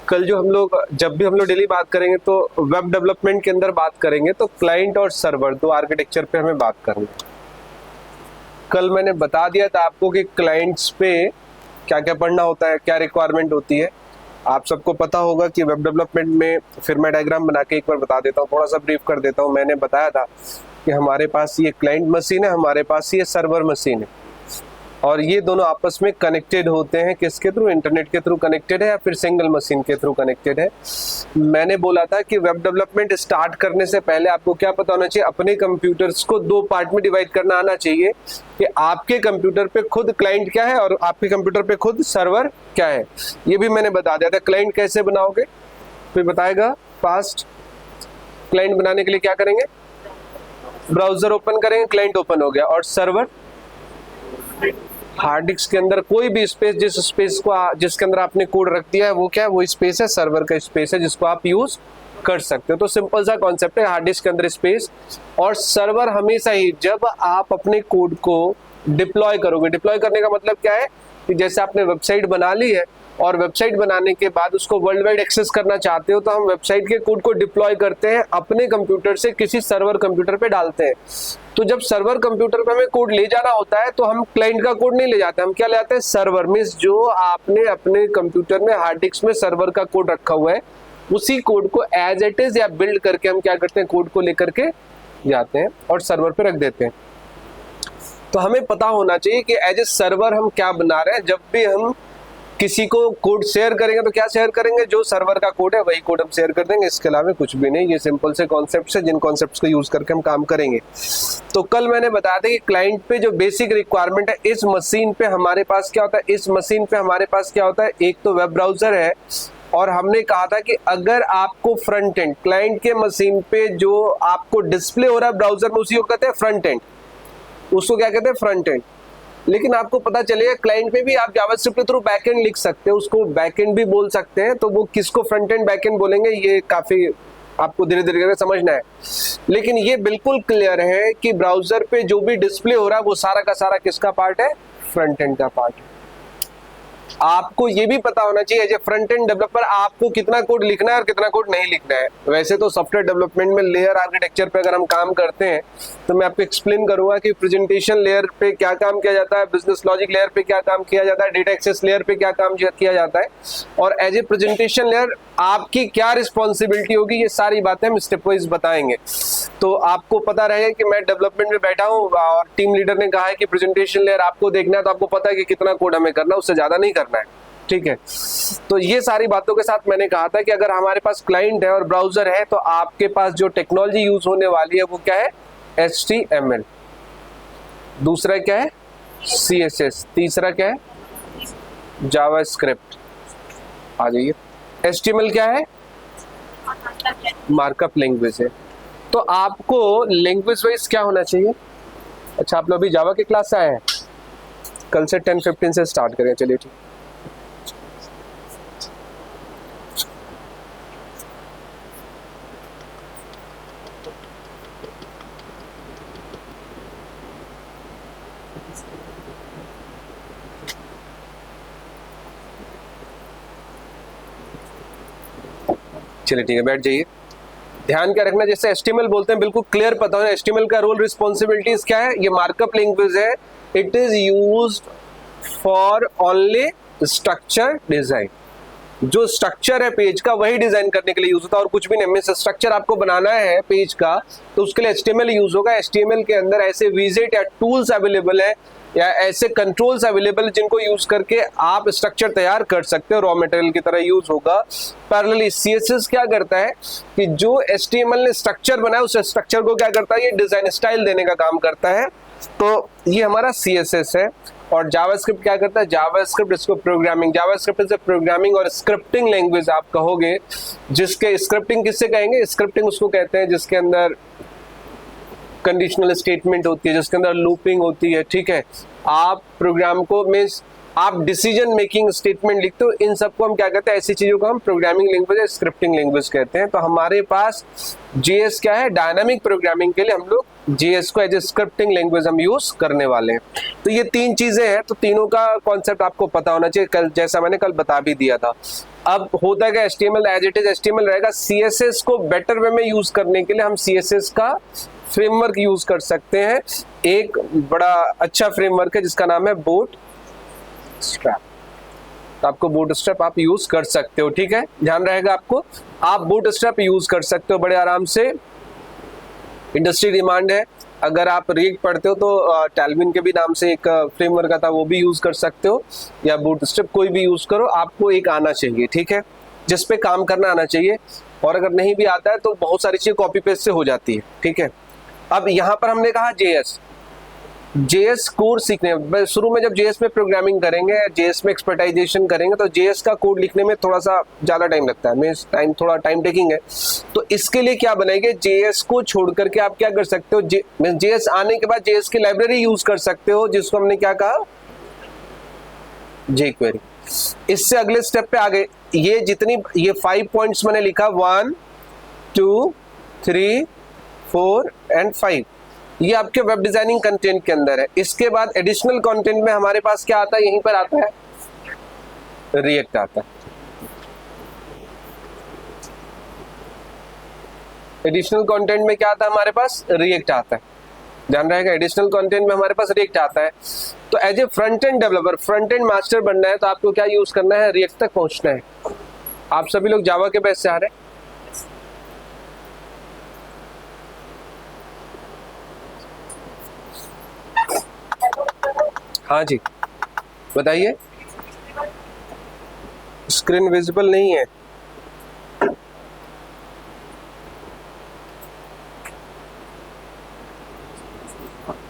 कल जो हम लोग जब भी हम लोग डेली बात करेंगे तो वेब डेवलपमेंट के अंदर बात करेंगे तो क्लाइंट और सर्वर दो आर्किटेक्चर पे हमें बात करनी है। कल मैंने बता दिया था आपको कि क्लाइंट्स पे क्या क्या पढ़ना होता है, क्या रिक्वायरमेंट होती है। आप सबको पता होगा कि वेब डेवलपमेंट में, फिर मैं डायग्राम बना के एक बार बता देता हूँ, थोड़ा सा ब्रीफ कर देता हूँ। मैंने बताया था कि हमारे पास ये क्लाइंट मशीन है, हमारे पास ये सर्वर मशीन है और ये दोनों आपस में कनेक्टेड होते हैं। किसके थ्रू? इंटरनेट के थ्रू कनेक्टेड है या फिर सिंगल मशीन के थ्रू कनेक्टेड है। मैंने बोला था कि वेब डेवलपमेंट स्टार्ट करने से पहले आपको क्या पता होना चाहिए, अपने कंप्यूटर्स को दो पार्ट में डिवाइड करना आना चाहिए कि आपके कंप्यूटर पे खुद क्लाइंट क्या है और आपके कंप्यूटर पे खुद सर्वर क्या है। ये भी मैंने बता दिया था। क्लाइंट कैसे बनाओगे, कोई बताएगा? फास्ट क्लाइंट बनाने के लिए क्या करेंगे? ब्राउजर ओपन करेंगे, क्लाइंट ओपन हो गया। और सर्वर हार्ड डिस्क के अंदर कोई भी स्पेस, जिस स्पेस को जिसके अंदर आपने कोड रख दिया है वो क्या है? वो स्पेस है, सर्वर का स्पेस है जिसको आप यूज कर सकते हो। तो सिंपल सा कॉन्सेप्ट है, हार्ड डिस्क के अंदर स्पेस और सर्वर। हमेशा ही जब आप अपने कोड को डिप्लॉय करोगे, डिप्लॉय करने का मतलब क्या है कि जैसे आपने वेबसाइट बना ली है और वेबसाइट बनाने के बाद उसको वर्ल्ड वाइड एक्सेस करना चाहते हो, तो हम वेबसाइट के कोड को डिप्लॉय करते हैं, अपने कंप्यूटर से किसी सर्वर कंप्यूटर पे डालते हैं। तो जब सर्वर कंप्यूटर पे हमें कोड ले जाना होता है तो हम क्लाइंट का कोड नहीं ले जाते, हम क्या ले आते हैं? सर्वर। मींस जो आपने अपने कंप्यूटर में हार्ड डिस्क में सर्वर का कोड रखा हुआ है, उसी कोड को एज इट इज या बिल्ड करके हम क्या करते हैं? कोड को लेकर के जाते हैं और सर्वर पे रख देते हैं। तो हमें पता होना चाहिए कि एज ए सर्वर हम क्या बना रहे हैं। जब भी हम किसी को कोड शेयर करेंगे तो क्या शेयर करेंगे? जो सर्वर का कोड है वही कोड हम शेयर कर देंगे, इसके अलावा कुछ भी नहीं। ये सिंपल से कॉन्सेप्ट्स है जिन कॉन्सेप्ट्स को यूज करके हम काम करेंगे। तो कल मैंने बताया था कि क्लाइंट पे जो बेसिक रिक्वायरमेंट है, इस मशीन पे हमारे पास क्या होता है? इस मशीन पे हमारे पास क्या होता है? एक तो वेब ब्राउजर है और हमने कहा था कि अगर आपको फ्रंट एंड क्लाइंट के मशीन पे जो आपको डिस्प्ले हो रहा है ब्राउजर में, उसी को कहते हैं फ्रंट एंड। उसको क्या कहते हैं? Front end. लेकिन आपको पता चलेगा क्लाइंट पे भी आप जावास्क्रिप्ट के थ्रू बैकएंड लिख सकते हो, उसको बैकएंड भी बोल सकते हैं। तो वो किसको फ्रंट एंड बैकएंड बोलेंगे, ये काफी आपको धीरे धीरे करके समझना है। लेकिन ये बिल्कुल क्लियर है कि ब्राउजर पे जो भी डिस्प्ले हो रहा है वो सारा का सारा किसका पार्ट है? फ्रंट एंड का पार्ट है। आपको ये भी पता होना चाहिए as a front end developer आपको कितना कोड लिखना है और कितना कोड नहीं लिखना है। वैसे तो सॉफ्टवेयर डेवलपमेंट में लेयर आर्किटेक्चर पे अगर हम काम करते हैं तो मैं आपको एक्सप्लेन करूंगा कि प्रेजेंटेशन लेयर पे क्या काम किया जाता है, बिजनेस लॉजिक लेयर पे क्या काम किया जाता है, डेटा एक्सेस लेयर पे क्या काम किया जाता है और एज ए प्रेजेंटेशन लेयर आपकी क्या रिस्पॉन्सिबिलिटी होगी। ये सारी बातें हम स्टेप वाइज बताएंगे। तो आपको पता रहेगा कि मैं डेवलपमेंट में बैठा हूँ और टीम लीडर ने कहा है कि प्रेजेंटेशन लेयर आपको देखना है, तो आपको पता है कि कितना कोड हमें करना है, उससे ज्यादा नहीं करना है। ठीक है, तो ये सारी बातों के साथ मैंने कहा था कि अगर हमारे पास क्लाइंट है और ब्राउजर है तो आपके पास जो टेक्नोलॉजी यूज होने वाली है वो क्या है? HTML। दूसरा क्या है? CSS। तीसरा क्या है? जावास्क्रिप्ट। आ जाइए। HTML क्या है? मार्कअप लैंग्वेज है। तो आपको लैंग्वेज वाइज क्या होना चाहिए? अच्छा, आप लोग अभी जावा के क्लास से आए हैं? कल से 10:15 से स्टार्ट करें। चलिए ठीक। चलिए ठीक है, बैठ जाइए। ध्यान क्या रखना, जैसे HTML बोलते हैं बिल्कुल क्लियर पता हो HTML का रोल रिस्पॉन्सिबिलिटीज क्या है। ये मार्कअप लैंग्वेज है। It is used for only structure design. जो स्ट्रक्चर है पेज का वही डिजाइन करने के लिए यूज होता है और कुछ भी नहीं। मींस स्ट्रक्चर आपको बनाना है पेज का तो उसके लिए HTML यूज होगा। HTML के अंदर ऐसे विजेट या टूल्स अवेलेबल है या ऐसे कंट्रोल्स अवेलेबल जिनको यूज करके आप स्ट्रक्चर तैयार कर सकते हो, रॉ मटेरियल की तरह यूज होगा। पैरेलली CSS क्या करता है कि जो HTML ने स्ट्रक्चर बनाया उस स्ट्रक्चर को क्या करता है? ये डिजाइन स्टाइल देने का काम करता है। तो ये हमारा CSS है। और जावास्क्रिप्ट क्या करता है? जावास्क्रिप्ट इसको प्रोग्रामिंग, जावास्क्रिप्ट इज प्रोग्रामिंग और स्क्रिप्टिंग लैंग्वेज आप कहोगे। जिसके स्क्रिप्टिंग किससे कहेंगे? स्क्रिप्टिंग उसको कहते हैं जिसके अंदर कंडीशनल स्टेटमेंट होती है, जिसके अंदर लूपिंग होती है। ठीक है, आप प्रोग्राम को मींस आप डिसीजन मेकिंग स्टेटमेंट लिखते हो, इन सबको हम क्या कहते हैं? ऐसी चीजों को हम प्रोग्रामिंग लैंग्वेज या स्क्रिप्टिंग लैंग्वेज कहते हैं। तो हमारे पास JS क्या है? डायनामिक प्रोग्रामिंग के लिए हम लोग JS को एज ए स्क्रिप्टिंग लैंग्वेज हम यूज करने वाले हैं। तो ये तीन चीजें हैं, तो तीनों का कॉन्सेप्ट आपको पता होना चाहिए, कल जैसा मैंने कल बता भी दिया था। अब होता है HTML as it is HTML रहेगा। CSS को बेटर वे में यूज करने के लिए हम CSS का फ्रेमवर्क यूज कर सकते हैं। एक बड़ा अच्छा फ्रेमवर्क है जिसका नाम है बूटस्ट्रैप। तो आपको बूटस्ट्रैप आप यूज कर सकते हो, ठीक है, ध्यान रहेगा आपको। आप बूटस्ट्रैप यूज कर सकते हो बड़े आराम से। इंडस्ट्री डिमांड है। अगर आप रिएक्ट पढ़ते हो तो टैलविन के भी नाम से एक फ्रेमवर्क आता है, वो भी यूज कर सकते हो, या बूटस्ट्रैप कोई भी यूज करो। आपको एक आना चाहिए, ठीक है, जिस पे काम करना आना चाहिए। और अगर नहीं भी आता है तो बहुत सारी चीजें कॉपी पेस्ट से हो जाती है, ठीक है। अब यहाँ पर हमने कहा JS कोड सीखने, शुरू में जब JS में प्रोग्रामिंग करेंगे, JS में एक्सपर्टाइजेशन करेंगे, तो JS का कोड लिखने में थोड़ा सा ज्यादा टाइम लगता है, मीन्स टाइम थोड़ा टाइम टेकिंग है। तो इसके लिए क्या बनाएंगे, JS को छोड़ करके आप क्या कर सकते हो, JS आने के बाद JS की लाइब्रेरी यूज कर सकते हो, जिसको हमने क्या कहा, jQuery। इससे अगले स्टेप पे आगे, ये 5 पॉइंट्स मैंने लिखा, 1 2 3 4 एंड 5, ये आपके वेब डिजाइनिंग कंटेंट के अंदर है। इसके बाद एडिशनल कंटेंट में हमारे पास क्या आता है, यहीं पर आता है रिएक्ट आता है। एडिशनल कंटेंट में क्या आता है हमारे पास, रिएक्ट आता है, ध्यान रहेगा। एडिशनल कंटेंट में हमारे पास रिएक्ट आता है। तो as a front end developer, front end master बनना है तो आपको क्या यूज करना है, रिएक्ट तक पहुंचना है। आप सभी लोग जावा के बेस से आ रहे हैं, हाँ जी बताइए। स्क्रीन विजिबल नहीं है,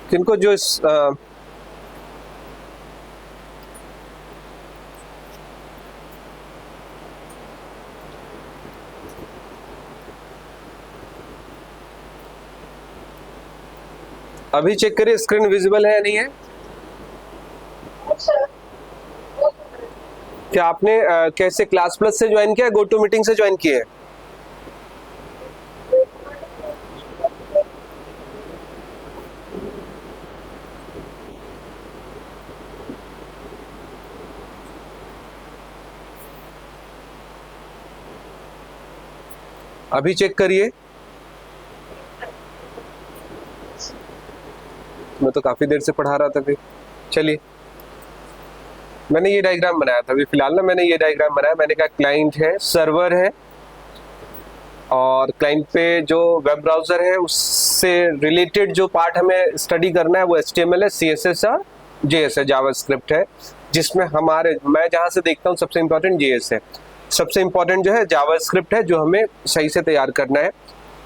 किनको जो अभी चेक करिए स्क्रीन विजिबल है या नहीं है। क्या आपने कैसे क्लास प्लस से ज्वाइन किया, गो टू मीटिंग से ज्वाइन किया है? अभी चेक करिए। मैं तो काफी देर से पढ़ा रहा था। फिर चलिए, मैंने ये डायग्राम बनाया था अभी फिलहाल ना, मैंने ये डायग्राम बनाया। मैंने कहा क्लाइंट है, सर्वर है, और क्लाइंट पे जो वेब ब्राउजर है उससे रिलेटेड जो पार्ट हमें स्टडी करना है वो HTML है, CSS और JS है, जावास्क्रिप्ट है, जिसमें मैं जहां से देखता हूँ सबसे इंपॉर्टेंट JS है, सबसे इंपॉर्टेंट जो है जावास्क्रिप्ट है, जो हमें सही से तैयार करना है।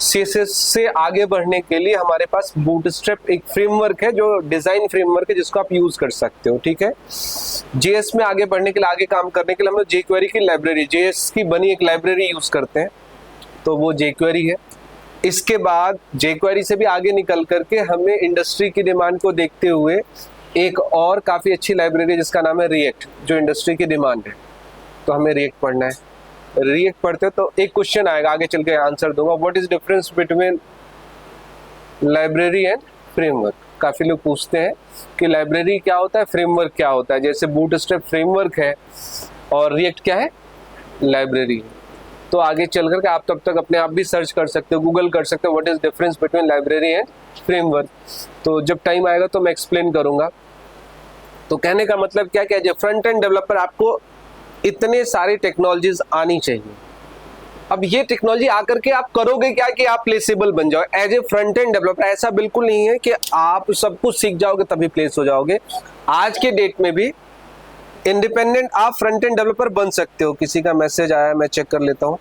CSS से आगे बढ़ने के लिए हमारे पास बूटस्ट्रैप एक फ्रेमवर्क है, जो डिजाइन फ्रेमवर्क है, जिसको आप यूज कर सकते हो, ठीक है। JS में आगे बढ़ने के लिए, आगे काम करने के लिए हम लोग jQuery की लाइब्रेरी, JS की बनी एक लाइब्रेरी यूज करते हैं, तो वो jQuery है। इसके बाद jQuery से भी आगे निकल करके हमें इंडस्ट्री की डिमांड को देखते हुए एक और काफी अच्छी लाइब्रेरी जिसका नाम है रिएक्ट, जो इंडस्ट्री की डिमांड है, तो हमें रिएक्ट पढ़ना है। रिएक्ट पढ़ते तो एक क्वेश्चन आएगा, आगे चल के आंसर दूंगा, what is difference between library and framework. काफी लोग पूछते हैं कि लाइब्रेरी क्या होता है, फ्रेमवर्क क्या होता है। जैसे बूटस्ट्रैप फ्रेमवर्क है और रिएक्ट क्या है, लाइब्रेरी है। तो आगे चल करके आप तब तक अपने आप भी सर्च कर सकते हो, गूगल कर सकते हो, what is difference between library and framework. तो जब टाइम आएगा तो मैं एक्सप्लेन करूंगा। तो कहने का मतलब क्या, जो फ्रंट एंड डेवलपर आपको इतने सारी टेक्नोलॉजीज आनी चाहिए। अब ये टेक्नोलॉजी आकर के आप करोगे क्या कि आप प्लेसेबल बन जाओ as a front end developer. ऐसा बिल्कुल नहीं है कि आप सब कुछ सीख जाओगे तभी प्लेस हो जाओगे। आज के डेट में भी इंडिपेंडेंट आप फ्रंट एंड डेवलपर बन सकते हो। किसी का मैसेज आया, मैं चेक कर लेता हूं।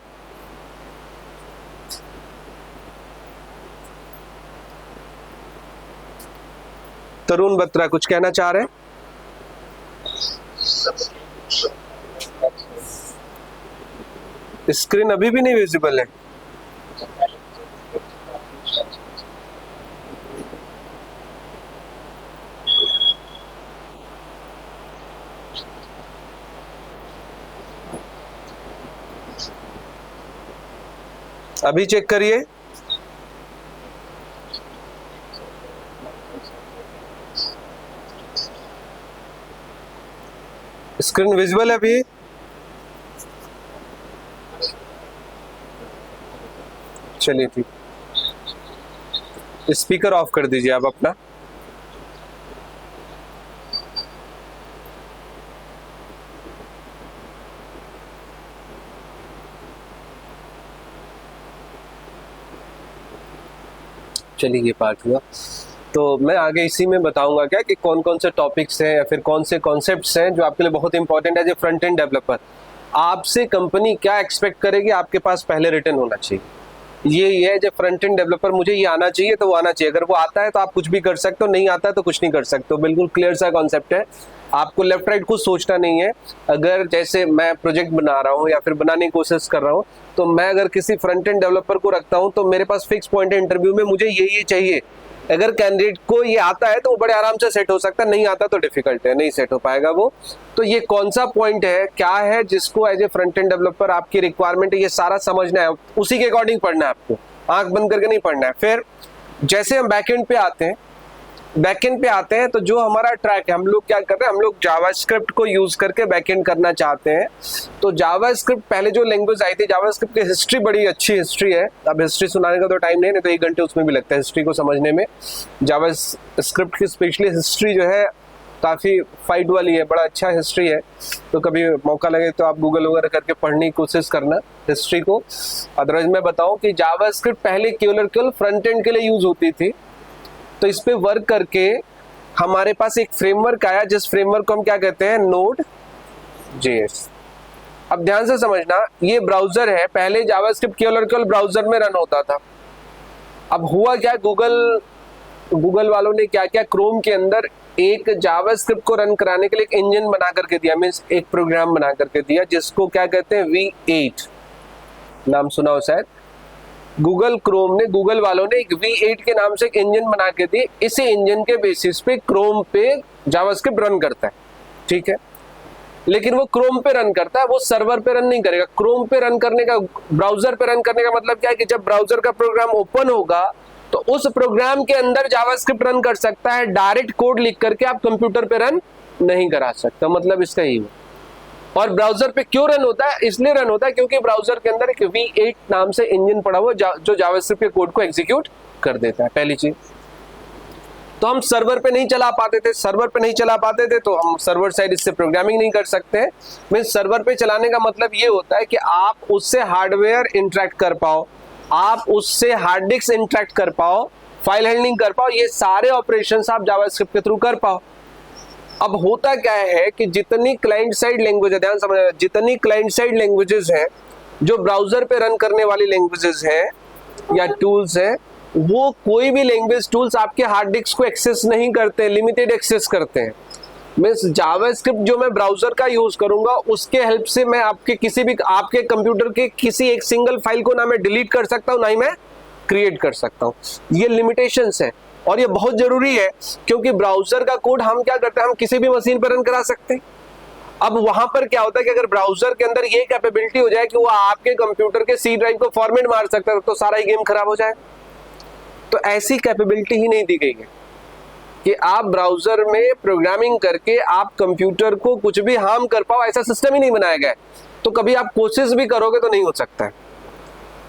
तरुण बत्रा कुछ कहना चाह रहे हैं? स्क्रीन अभी भी नहीं विजिबल है। अभी चेक करिए। स्क्रीन विजिबल है अभी? चलिए ठीक, स्पीकर ऑफ कर दीजिए आप अपना। चलिए ये पार्ट हुआ, तो मैं आगे इसी में बताऊंगा क्या कि कौन कौन से टॉपिक्स हैं या फिर कौन से कॉन्सेप्ट्स हैं जो आपके लिए बहुत इंपॉर्टेंट है। जो फ्रंट एंड डेवलपर, आपसे कंपनी क्या एक्सपेक्ट करेगी, आपके पास पहले रिटर्न होना चाहिए। ये है जो फ्रंट एंड डेवलपर, मुझे ये आना चाहिए तो वो आना चाहिए। अगर वो आता है तो आप कुछ भी कर सकते हो, नहीं आता है तो कुछ नहीं कर सकते हो। बिल्कुल क्लियर सा कॉन्सेप्ट है, आपको लेफ्ट राइट कुछ सोचना नहीं है। अगर जैसे मैं प्रोजेक्ट बना रहा हूँ या फिर बनाने की कोशिश कर रहा हूँ, तो मैं अगर किसी फ्रंट एंड डेवलपर को रखता हूँ तो मेरे पास फिक्स पॉइंट है इंटरव्यू में, मुझे ये चाहिए। अगर कैंडिडेट को ये आता है तो वो बड़े आराम से सेट हो सकता है, नहीं आता तो डिफिकल्ट है, नहीं सेट हो पाएगा वो। तो ये कौन सा पॉइंट है, क्या है जिसको as a front end developer आपकी रिक्वायरमेंट है, ये सारा समझना है, उसी के अकॉर्डिंग पढ़ना है आपको, आंख बंद करके नहीं पढ़ना है। फिर जैसे हम बैकएंड पे आते हैं तो जो हमारा ट्रैक है, हम लोग क्या कर रहे हैं, हम लोग जावास्क्रिप्ट को यूज करके बैकएंड करना चाहते हैं। तो जावास्क्रिप्ट पहले जो लैंग्वेज आई थी, जावास्क्रिप्ट की हिस्ट्री बड़ी अच्छी हिस्ट्री है। अब हिस्ट्री सुनाने का तो टाइम नहीं तो 1 घंटे उसमें भी लगता है हिस्ट्री को समझने में। जावास्क्रिप्ट की स्पेशली हिस्ट्री जो है काफी फाइट वाली है, बड़ा अच्छा हिस्ट्री है। तो कभी मौका लगे तो आप गूगल वगैरह करके पढ़ने की कोशिश करना हिस्ट्री को। अदरवाइज मैं बताऊं कि जावास्क्रिप्ट पहले केवल फ्रंट एंड के लिए यूज होती थी। तो इस पे वर्क करके हमारे पास एक फ्रेमवर्क आया, जिस फ्रेमवर्क को हम क्या कहते हैं, नोड जेएस। अब ध्यान से समझना, ये ब्राउजर है। पहले जावास्क्रिप्ट केवल ब्राउजर में रन होता था। अब हुआ क्या, गूगल वालों ने क्या किया, क्रोम के अंदर एक जावास्क्रिप्ट को रन कराने के लिए एक इंजन बना करके दिया, मींस एक प्रोग्राम बना करके दिया, जिसको क्या कहते हैं, V8 नाम सुना हो शायद। गूगल वालों ने एक V8 के नाम से एक इंजन बना के दी। इसी इंजन के बेसिस पे क्रोम पे जावास्क्रिप्ट रन करता है, ठीक है। लेकिन वो क्रोम पे रन करता है, वो सर्वर पे रन नहीं करेगा। क्रोम पे रन करने का, ब्राउजर पे रन करने का मतलब क्या है कि जब ब्राउजर का प्रोग्राम ओपन होगा तो उस प्रोग्राम के अंदर जावास्क्रिप्ट रन कर सकता है। डायरेक्ट कोड लिख करके आप कंप्यूटर पे रन नहीं करा सकते, मतलब इसका ही है। और ब्राउजर पे क्यों रन होता है, इसलिए रन होता है क्योंकि ब्राउजर के अंदर एक V8 नाम से इंजन पड़ा हुआ जो जावास्क्रिप्ट के कोड को एग्जीक्यूट कर देता है, पहली चीज। तो हम सर्वर पे नहीं चला पाते थे, तो हम सर्वर साइड इससे प्रोग्रामिंग नहीं कर सकते। मींस सर्वर पे चलाने का मतलब ये होता है कि आप उससे हार्डवेयर इंटरेक्ट कर पाओ, आप उससे हार्ड डिस्क इंटरेक्ट कर पाओ, फाइल हैंडलिंग कर पाओ, ये सारे ऑपरेशंस आप जावास्क्रिप्ट के थ्रू कर पाओ। अब होता क्या है कि जितनी क्लाइंट साइड लैंग्वेज है, ध्यान समझना, जितनी क्लाइंट साइड लैंग्वेजेस हैं जो ब्राउजर पे रन करने वाली लैंग्वेजेस हैं या टूल्स हैं, वो कोई भी लैंग्वेज टूल्स आपके हार्ड डिस्क को एक्सेस नहीं करते, लिमिटेड एक्सेस करते हैं। मींस जावास्क्रिप्ट जो मैं ब्राउजर का यूज करूंगा, उसके हेल्प से मैं आपके कंप्यूटर के किसी एक सिंगल फाइल को ना मैं डिलीट कर सकता हूं, ना ही मैं क्रिएट कर सकता हूं। ये लिमिटेशंस है और ये बहुत जरूरी है, क्योंकि ब्राउजर का कोड हम क्या करते हैं, हम किसी भी मशीन पर रन करा सकते हैं। अब वहां पर क्या होता है कि अगर ब्राउजर के अंदर ये कैपेबिलिटी हो जाए कि वो आपके कंप्यूटर के सी ड्राइव को फॉर्मेट मार सकता है, तो सारा ही गेम खराब हो जाए। तो ऐसी कैपेबिलिटी ही नहीं दी गई है कि आप ब्राउजर में प्रोग्रामिंग करके आप कंप्यूटर को कुछ भी हार्म कर पाओ, ऐसा सिस्टम ही नहीं बनाया गया है। तो कभी आप कोशिश भी करोगे तो नहीं हो सकता है।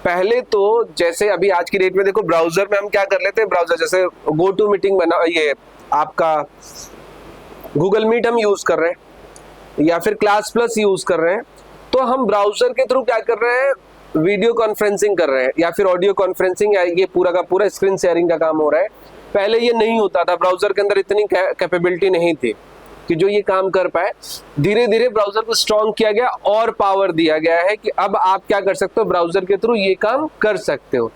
पहले तो जैसे अभी आज की डेट में देखो, ब्राउजर में हम क्या कर लेते हैं, ब्राउजर जैसे गो टू मीटिंग बना, ये आपका गूगल मीट हम यूज कर रहे हैं या फिर क्लास प्लस यूज कर रहे हैं, तो हम ब्राउजर के थ्रू क्या कर रहे हैं, वीडियो कॉन्फ्रेंसिंग कर रहे हैं या फिर ऑडियो कॉन्फ्रेंसिंग, या ये पूरा का पूरा स्क्रीन शेयरिंग का काम हो रहा है। पहले ये नहीं होता था, ब्राउजर के अंदर इतनी कैपेबिलिटी नहीं थी कि जो ये काम कर पाए। धीरे धीरे ब्राउजर को स्ट्रॉन्ग किया गया और पावर दिया गया है कि अब आप क्या कर सकते हो, ब्राउजर के थ्रू ये काम कर सकते हो।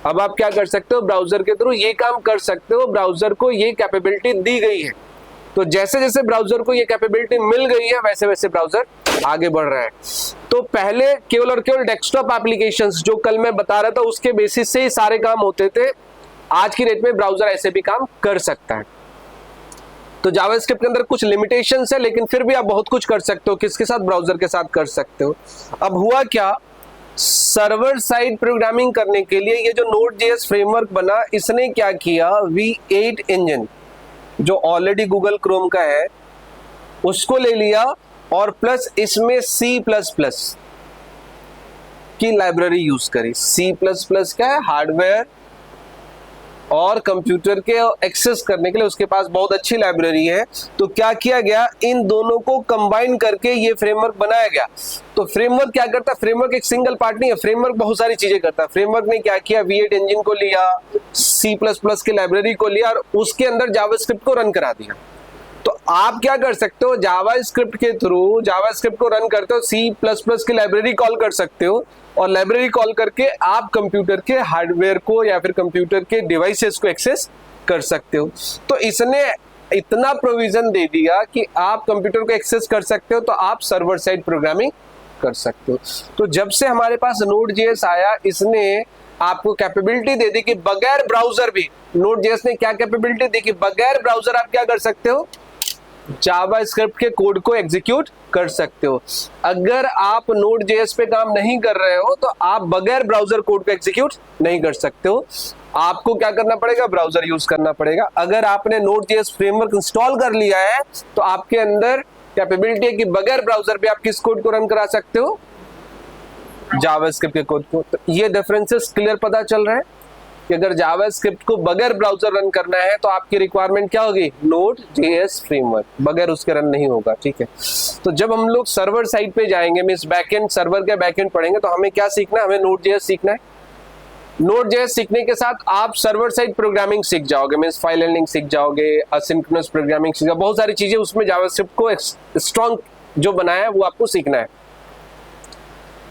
अब आप क्या कर सकते हो, ब्राउजर के थ्रू ये काम कर सकते हो, ब्राउजर को ये कैपेबिलिटी दी गई है। तो जैसे जैसे ब्राउजर को ये कैपेबिलिटी मिल गई है, वैसे वैसे ब्राउजर आगे बढ़ रहा है। तो पहले केवल और केवल डेस्कटॉप एप्लीकेशंस, जो कल मैं बता रहा था, उसके बेसिस से ही सारे काम होते थे। आज की डेट में ब्राउजर ऐसे भी काम कर सकता है। तो जावास्क्रिप्ट के अंदर कुछ लिमिटेशंस है, लेकिन फिर भी आप बहुत कुछ कर सकते हो। किसके साथ, ब्राउजर के साथ कर सकते हो। अब हुआ क्या, सर्वर साइड प्रोग्रामिंग करने के लिए ये जो Node.js फ्रेमवर्क बना, इसने क्या किया, V8 इंजन जो ऑलरेडी गूगल क्रोम का है, उसको ले लिया और प्लस इसमें C++ की लाइब्रेरी यूज करी। C++ क्या है? हार्डवेयर और कंप्यूटर के एक्सेस करने के लिए उसके पास बहुत अच्छी लाइब्रेरी है। तो क्या किया गया, इन दोनों को कंबाइन करके ये फ्रेमवर्क बनाया गया। तो फ्रेमवर्क क्या करता है? फ्रेमवर्क एक सिंगल पार्ट नहीं है, फ्रेमवर्क बहुत सारी चीजें करता है। फ्रेमवर्क ने क्या किया, V8 इंजन को लिया, C++ की लाइब्रेरी को लिया और उसके अंदर जावास्क्रिप्ट को रन करा दिया। तो आप क्या कर सकते हो, जावास्क्रिप्ट के थ्रू जावास्क्रिप्ट को रन करते हो, C++ की लाइब्रेरी कॉल कर सकते हो और लाइब्रेरी कॉल करके आप कंप्यूटर के हार्डवेयर को या फिर कंप्यूटर के डिवाइसेस को एक्सेस कर सकते हो। तो इसने इतना प्रोविजन दे दिया कि आप कंप्यूटर को एक्सेस कर सकते हो, तो आप सर्वर साइड प्रोग्रामिंग कर सकते हो। तो जब से हमारे पास Node.js आया, इसने आपको कैपेबिलिटी दे दी कि बगैर ब्राउजर भी, Node.js ने क्या कैपेबिलिटी दी कि बगैर ब्राउजर आप क्या कर सकते हो, जावास्क्रिप्ट के कोड को एग्जीक्यूट कर सकते हो। अगर आप Node.js पे काम नहीं कर रहे हो तो आप बगैर ब्राउजर कोड को एग्जीक्यूट नहीं कर सकते हो, आपको क्या करना पड़ेगा, ब्राउजर यूज करना पड़ेगा। अगर आपने Node.js फ्रेमवर्क इंस्टॉल कर लिया है तो आपके अंदर कैपेबिलिटी है कि बगैर ब्राउजर पे आप किस कोड को रन करा सकते हो, जावास्क्रिप्ट के कोड को। तो ये डिफरेंसेस क्लियर पता चल रहा है कि अगर जावास्क्रिप्ट को बगैर ब्राउजर रन करना है तो आपकी रिक्वायरमेंट क्या होगी, Node.js फ्रेमवर्क, बगैर उसके रन नहीं होगा। ठीक है, तो जब हम लोग सर्वर साइड पे जाएंगे, मींस बैकएंड, सर्वर के बैकएंड पढ़ेंगे, तो हमें क्या सीखना है, हमें Node.js सीखना है। Node.js सीखने के साथ आप सर्वर साइड प्रोग्रामिंग सीख जाओगे, मींस फाइल हैंडलिंग सीख जाओगे, असिंक्रोनस प्रोग्रामिंग सीख जाओगे, बहुत सारी चीजें उसमें जावास्क्रिप्ट को स्ट्रॉन्ग जो बनाया है वो आपको सीखना है।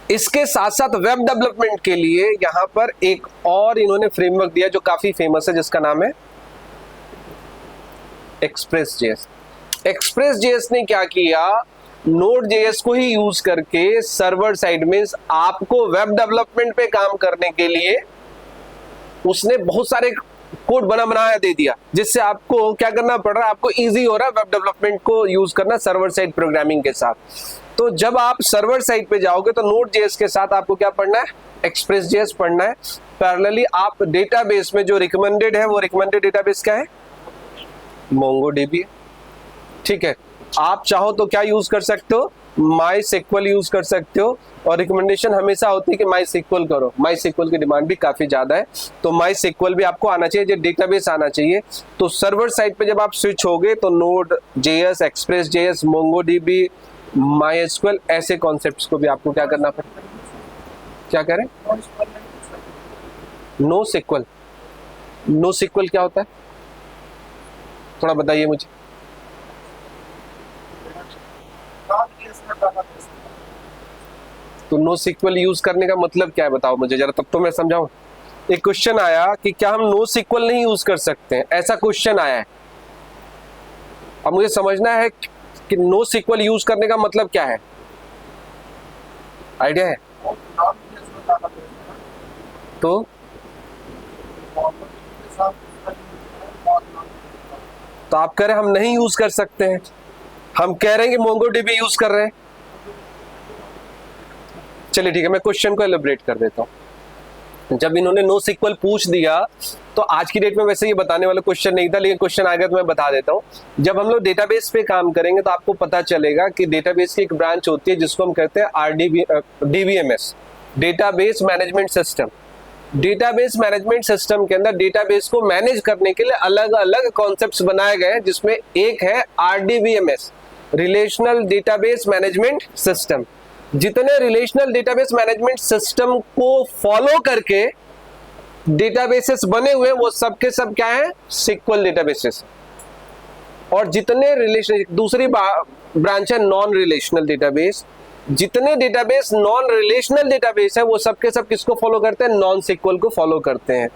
इसके साथ साथ वेब डेवलपमेंट के लिए यहां पर एक और इन्होंने फ्रेमवर्क दिया जो काफी फेमस है, जिसका नाम है Express.js। Express.js ने क्या किया, Node.js को ही यूज करके सर्वर साइड में आपको वेब डेवलपमेंट पे काम करने के लिए उसने बहुत सारे कोड बनाया दे दिया, जिससे आपको क्या करना पड़ रहा है, आपको इजी हो रहा है वेब डेवलपमेंट को यूज करना सर्वर साइड प्रोग्रामिंग के साथ। तो जब आप सर्वर साइड पे जाओगे तो Node.js के साथ आपको क्या पढ़ना है, Express.js पढ़ना है। पैरेलली आप डेटाबेस में जो रिकमेंडेड है, वो रिकमेंडेड डेटाबेस क्या है, MongoDB। ठीक है, आप चाहो तो क्या यूज कर सकते हो, MySQL यूज कर सकते हो, और रिकमेंडेशन हमेशा होती है कि MySQL करो। MySQL की डिमांड भी काफी ज्यादा है, तो MySQL भी आपको आना चाहिए, जो डेटाबेस आना चाहिए। तो सर्वर साइड पे जब आप स्विच होगे तो Node.js, Express.js, MongoDB, MySQL, ऐसे कॉन्सेप्ट्स को भी आपको क्या करना पड़ेगा, क्या करें, NoSQL। NoSQL क्या होता है, थोड़ा बताइए मुझे। तो NoSQL यूज करने का मतलब क्या है, बताओ मुझे जरा, तब तो मैं समझाऊं। एक क्वेश्चन आया कि क्या हम NoSQL नहीं यूज कर सकते हैं, ऐसा क्वेश्चन आया है। अब मुझे समझना है कि NoSQL यूज करने का मतलब क्या है, आइडिया है? तो आप कह रहे हैं हम नहीं यूज कर सकते हैं, हम कह रहे हैं कि MongoDB यूज कर रहे हैं। चलिए ठीक है, मैं क्वेश्चन को एलिब्रेट कर देता हूं। जब इन्होंने NoSQL पूछ दिया तो आज की डेट में वैसे ये बताने वाला क्वेश्चन नहीं था, लेकिन क्वेश्चन आ गया तो मैं बता देता हूं। जब हम लोग डेटाबेस पे काम करेंगे तो आपको पता चलेगा कि डेटाबेस की एक ब्रांच होती है जिसको हम कहते हैं DBMS, database management system. Database management system के अंदर डेटाबेस को मैनेज करने के लिए अलग अलग कॉन्सेप्ट्स बनाए गए हैं, जिसमें एक है RDBMS, relational database management system. जितने रिलेशनल डेटाबेस मैनेजमेंट सिस्टम को फॉलो करके डेटाबेसेस बने हुए वो सब के सब क्या है, SQL डेटाबेसेस। और जितने रिलेशन, दूसरी ब्रांच है नॉन रिलेशनल डेटाबेस। जितने डेटाबेस नॉन रिलेशनल डेटाबेस है वो सब के सब किसको फॉलो करते हैं, NoSQL को फॉलो करते हैं।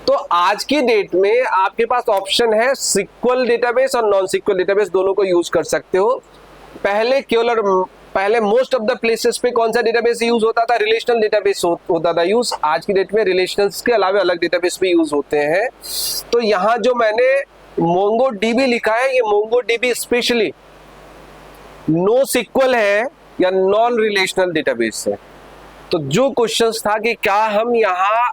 तो आज की डेट में आपके पास ऑप्शन है SQL डेटाबेस और NoSQL डेटाबेस, दोनों को यूज कर सकते हो। पहले मोस्ट ऑफ द प्लेसेस पे कौन सा डेटाबेस यूज होता था, रिलेशनल डेटाबेस होता था यूज। आज की डेट में रिलेशनल्स के अलावा अलग डेटाबेस भी यूज होते हैं। तो यहाँ जो मैंने MongoDB लिखा है, ये MongoDB स्पेशली NoSQL है या नॉन रिलेशनल डेटाबेस है। तो जो क्वेश्चंस था कि क्या हम यहाँ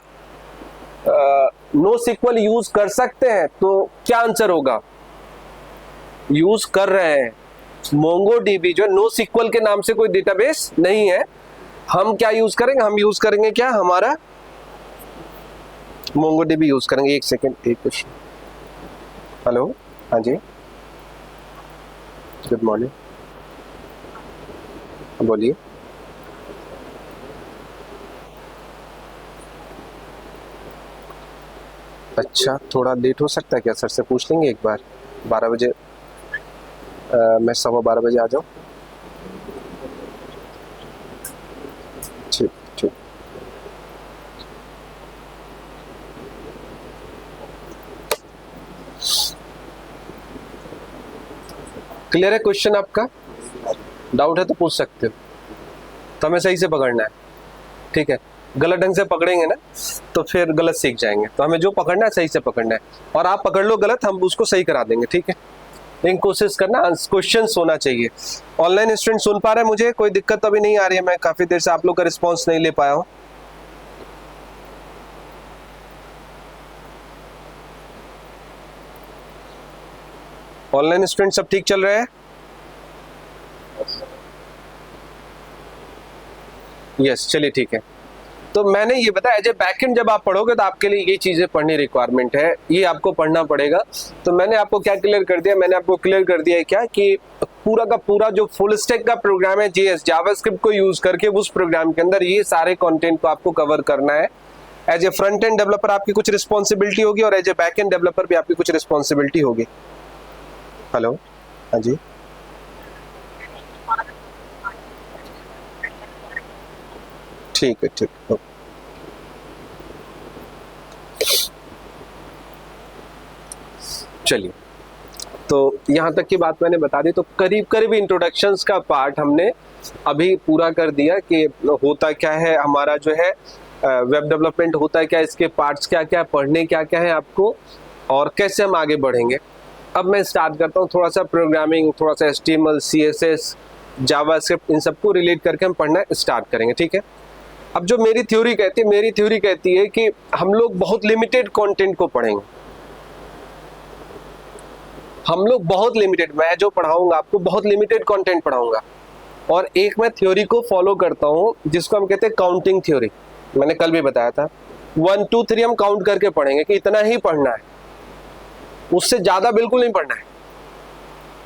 NoSQL यूज कर सकते हैं, तो क्या आंसर होगा, यूज कर रहे हैं। MongoDB जो NoSQL के नाम से कोई डेटाबेस नहीं है, हम क्या यूज करेंगे, हम यूज करेंगे क्या, हमारा MongoDB यूज करेंगे। एक सेकेंड, एक क्वेश्चन। हेलो, हाँ जी, गुड मॉर्निंग, बोलिए। अच्छा, थोड़ा लेट हो सकता है क्या, सर से पूछ लेंगे एक बार। 12 बजे मैं 12:15 बजे आ जाऊँ। ठीक ठीक। क्लियर है क्वेश्चन आपका? डाउट है तो पूछ सकते हो। तो हमें सही से पकड़ना है, ठीक है? गलत ढंग से पकड़ेंगे ना तो फिर गलत सीख जाएंगे। तो हमें जो पकड़ना है सही से पकड़ना है, और आप पकड़ लो गलत, हम उसको सही करा देंगे, ठीक है? लेकिन कोशिश करना क्वेश्चन होना चाहिए। ऑनलाइन स्टूडेंट सुन पा रहे हैं मुझे? कोई दिक्कत तो अभी नहीं आ रही है? मैं काफी देर से आप लोग का रिस्पॉन्स नहीं ले पाया हूं। ऑनलाइन स्टूडेंट सब ठीक चल रहे हैं? यस, चलिए ठीक है। तो मैंने ये बताया, एज ए बैकएंड जब आप पढ़ोगे तो आपके लिए ये चीजें पढ़नी रिक्वायरमेंट है, ये आपको पढ़ना पड़ेगा। तो मैंने आपको क्या क्लियर कर दिया, मैंने आपको क्लियर कर दिया है क्या कि पूरा का पूरा जो फुल स्टैक का प्रोग्राम है JS जावास्क्रिप्ट को यूज करके, उस प्रोग्राम के अंदर ये सारे कंटेंट को आपको कवर करना है। As a front end developer आपकी कुछ रिस्पॉन्सिबिलिटी होगी, और as a back end developer भी आपकी कुछ रिस्पॉन्सिबिलिटी होगी। हेलो, हाँ जी, ठीक है, ठीक है। चलिए, तो यहाँ तक की बात मैंने बता दी। तो करीब करीब इंट्रोडक्शंस का पार्ट हमने अभी पूरा कर दिया कि होता क्या है हमारा जो है वेब डेवलपमेंट, होता है क्या, इसके पार्ट्स क्या क्या, पढ़ने क्या क्या है आपको, और कैसे हम आगे बढ़ेंगे। अब मैं स्टार्ट करता हूँ, थोड़ा सा प्रोग्रामिंग, थोड़ा सा HTML, CSS, जावास्क्रिप्ट, इन सबको रिलेट करके हम पढ़ना स्टार्ट करेंगे, ठीक है? अब जो मेरी थ्योरी कहती है कि हम लोग बहुत लिमिटेड कंटेंट को पढ़ेंगे। हम लोग बहुत लिमिटेड, मैं जो पढ़ाऊंगा आपको बहुत लिमिटेड कंटेंट पढ़ाऊंगा। और एक मैं थ्योरी को फॉलो करता हूँ जिसको हम कहते हैं काउंटिंग थ्योरी। मैंने कल भी बताया था 1 2 3 हम काउंट करके पढ़ेंगे कि इतना ही पढ़ना है, उससे ज्यादा बिल्कुल नहीं पढ़ना है,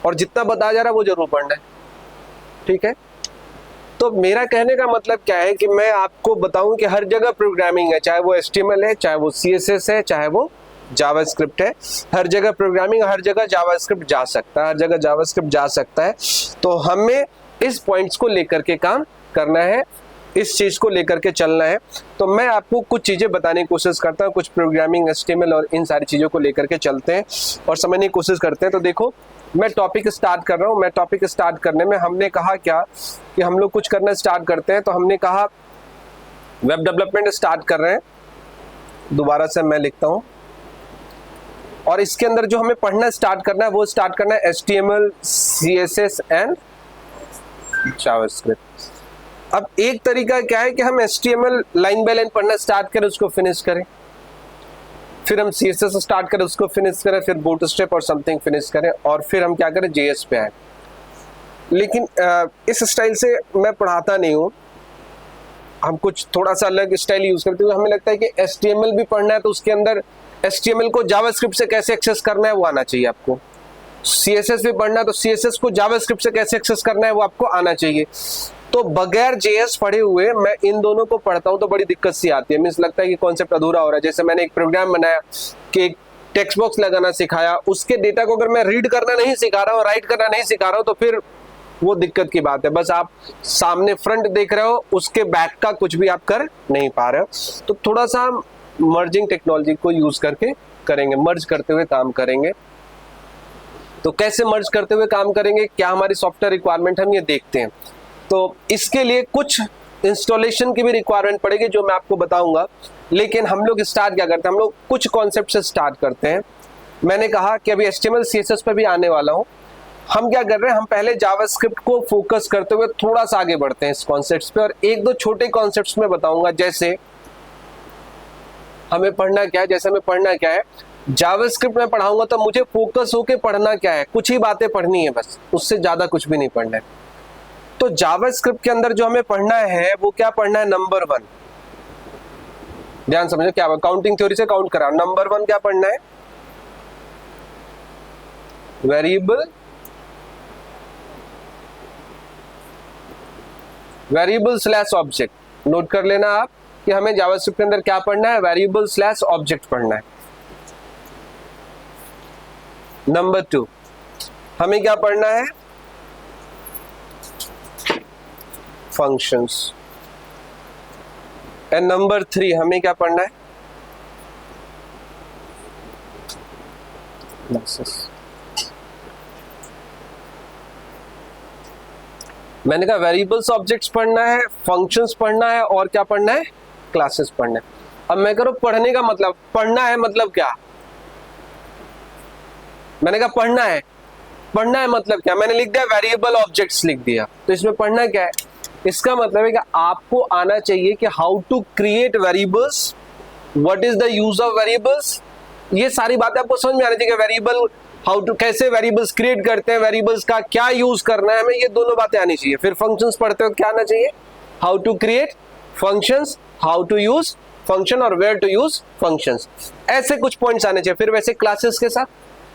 और जितना बताया जा रहा है वो जरूर पढ़ना है, ठीक है? तो मेरा कहने का मतलब क्या है कि मैं आपको बताऊं कि हर जगह प्रोग्रामिंग है, चाहे वो HTML है, चाहे वो CSS है, चाहे वो जावास्क्रिप्ट है। हर जगह प्रोग्रामिंग, हर जगह जावास्क्रिप्ट जा सकता है, हर जगह जावास्क्रिप्ट जा सकता है। तो हमें इस पॉइंट्स को लेकर के काम करना है, इस चीज को लेकर के चलना है। तो मैं आपको कुछ चीजें बताने की कोशिश करता हूँ, कुछ प्रोग्रामिंग, HTML और इन सारी चीजों को लेकर के चलते हैं और समझने की कोशिश करते हैं। तो देखो, मैं टॉपिक स्टार्ट कर रहा हूँ। मैं टॉपिक स्टार्ट करने में हमने कहा क्या कि हम लोग कुछ करना स्टार्ट करते हैं। तो हमने कहा वेब डेवलपमेंट स्टार्ट कर रहे हैं। दोबारा से मैं लिखता हूँ, और इसके अंदर जो हमें पढ़ना स्टार्ट करना है वो स्टार्ट करना है HTML, CSS एंड जावास्क्रिप्ट। अब एक तरीका क्या है कि हम HTML लाइन बाय लाइन पढ़ना स्टार्ट करें, उसको फिनिश करें, फिर हम CSS स्टार्ट करें, उसको फिनिश करें, फिर बूटस्ट्रैप और समथिंग फिनिश करें, और फिर हम क्या करें, JS पे आए। लेकिन इस स्टाइल से मैं पढ़ाता नहीं हूँ, हम कुछ थोड़ा सा अलग स्टाइल यूज करते हैं। हमें लगता है कि HTML भी पढ़ना है तो उसके अंदर HTML को जावास्क्रिप्ट से कैसे एक्सेस करना है वो आना चाहिए आपको। CSS भी पढ़ना है तो CSS को जावास्क्रिप्ट से कैसे एक्सेस करना है वो आपको आना चाहिए। तो बगैर JS पढ़े हुए मैं इन दोनों को पढ़ता हूं तो बड़ी दिक्कत सी आती है। मींस लगता है कि कॉन्सेप्ट अधूरा हो रहा है। जैसे मैंने एक प्रोग्राम बनाया कि एक टेक्स्ट बॉक्स लगाना सिखाया, उसके डेटा को अगर मैं रीड करना नहीं सिखा रहा हूँ, राइट करना नहीं सिखा रहा हूँ, तो फिर वो दिक्कत की बात है। बस आप सामने फ्रंट देख रहे हो, उसके बैक का कुछ भी आप कर नहीं पा रहे हो। तो थोड़ा सा हम मर्जिंग टेक्नोलॉजी को यूज करके करेंगे, मर्ज करते हुए काम करेंगे। तो कैसे मर्ज करते हुए काम करेंगे, क्या हमारी सॉफ्टवेयर रिक्वायरमेंट, हम ये देखते हैं। तो इसके लिए कुछ इंस्टॉलेशन की भी रिक्वायरमेंट पड़ेगी जो मैं आपको बताऊंगा। लेकिन हम लोग स्टार्ट क्या करते हैं, हम लोग कुछ कॉन्सेप्ट से स्टार्ट करते हैं। मैंने कहा कि अभी HTML CSS पे भी आने वाला हूं। हम क्या कर रहे हैं, हम पहले जावास्क्रिप्ट को फोकस करते हुए थोड़ा सा आगे बढ़ते हैं इस कॉन्सेप्ट्स पे, और एक दो छोटे कॉन्सेप्ट्स में बताऊंगा। जैसे हमें पढ़ना क्या है, जावास्क्रिप्ट में पढ़ाऊंगा तो मुझे फोकस होके पढ़ना क्या है, कुछ ही बातें पढ़नी है बस, उससे ज्यादा कुछ भी नहीं पढ़ना है। तो जावास्क्रिप्ट के अंदर जो हमें पढ़ना है वो क्या पढ़ना है, नंबर 1, ध्यान समझो क्या, काउंटिंग थ्योरी से काउंट करा। नंबर 1 क्या पढ़ना है, वेरिएबल स्लैश ऑब्जेक्ट। नोट कर लेना आप कि हमें जावास्क्रिप्ट के अंदर क्या पढ़ना है, वेरिएबल स्लैश ऑब्जेक्ट पढ़ना है। नंबर 2 हमें क्या पढ़ना है, फंक्शंस। एंड नंबर 3 हमें क्या पढ़ना है, क्लासेस। मैंने कहा वेरिएबल्स ऑब्जेक्ट्स पढ़ना है, फंक्शंस पढ़ना है और क्या पढ़ना है, क्लासेस पढ़ना है। अब मैं करूं पढ़ने का मतलब, पढ़ना है मतलब क्या, मैंने कहा पढ़ना है मतलब क्या, मैंने लिख दिया वेरिएबल ऑब्जेक्ट्स लिख दिया। तो इसमें पढ़ना क्या है, इसका मतलब है कि आपको आना चाहिए कि how to create variables, what is the use of variables, ये सारी बातें आपको समझ में आनी चाहिए। वेरिएबल हाउ टू, कैसे वेरिएबल्स क्रिएट करते हैं, वेरिएबल्स का क्या यूज करना है हमें, ये दोनों बातें आनी चाहिए। फिर फंक्शंस पढ़ते हो क्या आना चाहिए, how to create functions, how to use function और वेयर टू यूज फंक्शंस, ऐसे कुछ पॉइंट्स आने चाहिए। फिर वैसे क्लासेस के साथ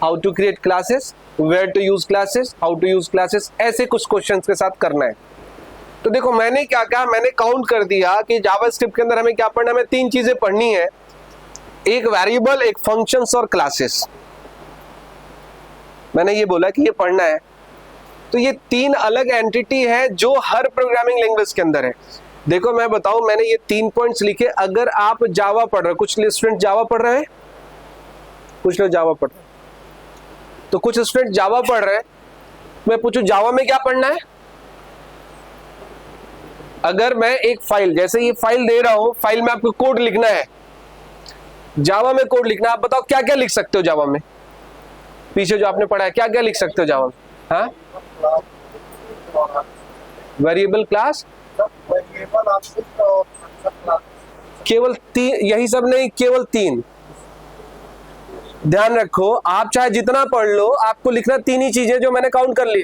how to create classes, where to use classes, how to use classes, ऐसे कुछ क्वेश्चंस के साथ करना है। तो देखो मैंने क्या कहा, मैंने काउंट कर दिया कि जावास्क्रिप्ट के अंदर हमें क्या पढ़ना है, हमें 3 चीजें पढ़नी है, एक वेरिएबल, एक फंक्शंस और क्लासेस। मैंने ये बोला कि ये पढ़ना है। तो ये 3 अलग एंटिटी है जो हर प्रोग्रामिंग लैंग्वेज के अंदर है। देखो मैं बताऊं, मैंने ये 3 पॉइंट्स लिखे। अगर आप जावा पढ़ रहे हो, कुछ स्टूडेंट जावा पढ़ रहे हैं, कुछ लोग जावा पढ़ रहे हैं, तो कुछ स्टूडेंट जावा पढ़ रहे हैं, मैं पूछूं जावा में क्या पढ़ना है। अगर मैं एक फाइल, जैसे ये फाइल दे रहा हूं, फाइल में आपको कोड लिखना है, जावा में कोड लिखना, आप बताओ क्या क्या लिख सकते हो जावा में, पीछे जो आपने पढ़ा है क्या क्या लिख सकते हो जावा में। हाँ, वेरिएबल क्लास, केवल 3, यही सब नहीं, केवल 3। ध्यान रखो, आप चाहे जितना पढ़ लो, आपको लिखना 3 ही चीजें जो मैंने काउंट कर ली।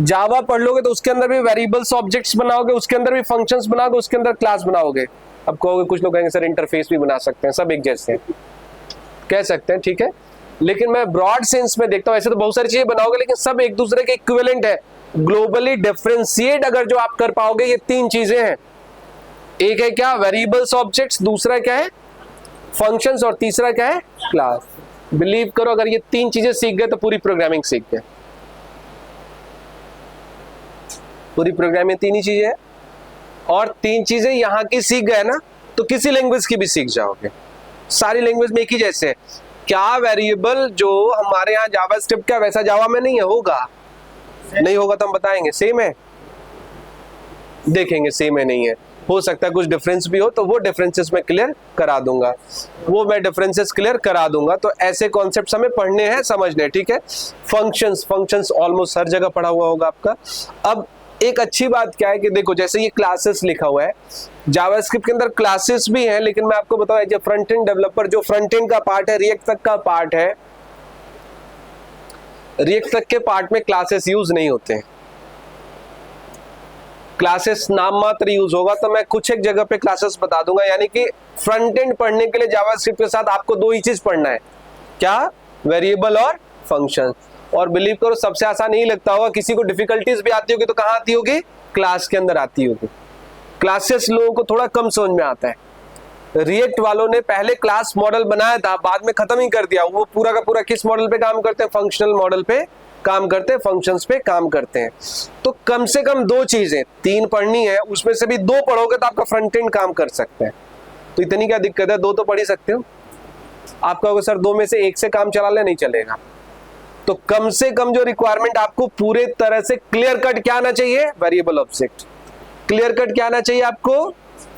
जावा पढ़ लोगे तो उसके अंदर भी वेरिएबल्स ऑब्जेक्ट्स बनाओगे, उसके अंदर भी फंक्शंस बनाओगे, उसके अंदर क्लास बनाओगे। अब कहोगे, कुछ लोग कहेंगे सर इंटरफेस भी बना सकते हैं, सब एक जैसे हैं, कह सकते हैं, ठीक है, लेकिन मैं ब्रॉड सेंस में देखता हूं, ऐसे तो बहुत सारी चीजें बनाओगे लेकिन सब एक दूसरे के इक्विवेलेंट है। ग्लोबली डिफरेंशिएट अगर जो आप कर पाओगे, ये 3 चीजें हैं। एक है क्या, वेरिएबल्स ऑब्जेक्ट्स, दूसरा क्या है फंक्शंस, और तीसरा क्या है, क्लास। बिलीव करो, अगर ये 3 चीजें सीख गए तो पूरी प्रोग्रामिंग सीख गए। पूरी प्रोग्रामिंग 3 ही चीजें हैं, और 3 चीजें यहां की सीख गए ना तो किसी लैंग्वेज की भी सीख जाओगे। सारी लैंग्वेज में एक ही जैसे है। क्या वेरिएबल जो हमारे यहाँ जावास्क्रिप्ट का वैसा जावा में नहीं है, होगा नहीं होगा तो हम बताएंगे, सेम है, देखेंगे सेम है नहीं है, हो सकता है कुछ डिफरेंस भी हो, तो वो डिफरेंसेस में क्लियर करा दूंगा, वो मैं डिफरेंसेस क्लियर करा दूंगा। तो ऐसे कॉन्सेप्ट्स हमें पढ़ने हैं, समझने हैं, ठीक है। फंक्शंस ऑलमोस्ट हर जगह पढ़ा हुआ होगा आपका। अब एक अच्छी बात क्या है कि देखो, जैसे ये क्लासेस लिखा हुआ है, जावास्क्रिप्ट के अंदर क्लासेस भी हैं, लेकिन मैं आपको बताऊं, जो फ्रंट एंड डेवलपर, जो फ्रंट एंड का पार्ट है, रिएक्ट तक का पार्ट है, रिएक्ट तक के पार्ट में क्लासेस यूज नहीं होते हैं। क्लासेस नाम मात्र यूज होगा। तो मैं कुछ एक जगह पे क्लासेस बता दूंगा, यानी कि फ्रंट एंड पढ़ने के लिए जावास्क्रिप्ट के साथ आपको 2 ही चीज पढ़ना है, क्या, वेरिएबल और फंक्शन। और बिलीव करो, सबसे आसान नहीं लगता होगा, किसी को डिफिकल्टीज भी आती होगी तो कहां आती होगी, क्लास के अंदर आती होगी। क्लासेस लोगों को थोड़ा कम समझ में आता है। रिएक्ट वालों ने पहले क्लास मॉडल बनाया था, बाद में खत्म ही कर दिया। वो पूरा का पूरा किस मॉडल पे काम करते हैं, फंक्शनल मॉडल पे काम करते हैं, फंक्शंस पे काम करते हैं। तो कम से कम 2 चीजें, 3 पढ़नी है, उसमें से भी 2 पढ़ोगे तो आपका फ्रंट एंड काम कर सकते हैं। तो इतनी क्या दिक्कत है, 2 तो पढ़ ही सकते हो। आप कहोगे सर 2 में से 1 से काम चला ले, नहीं चलेगा। तो कम से कम जो रिक्वायरमेंट आपको पूरे तरह से क्लियर कट क्या आना चाहिए, वेरिएबल ऑब्जेक्ट। क्लियर कट क्या आना चाहिए आपको,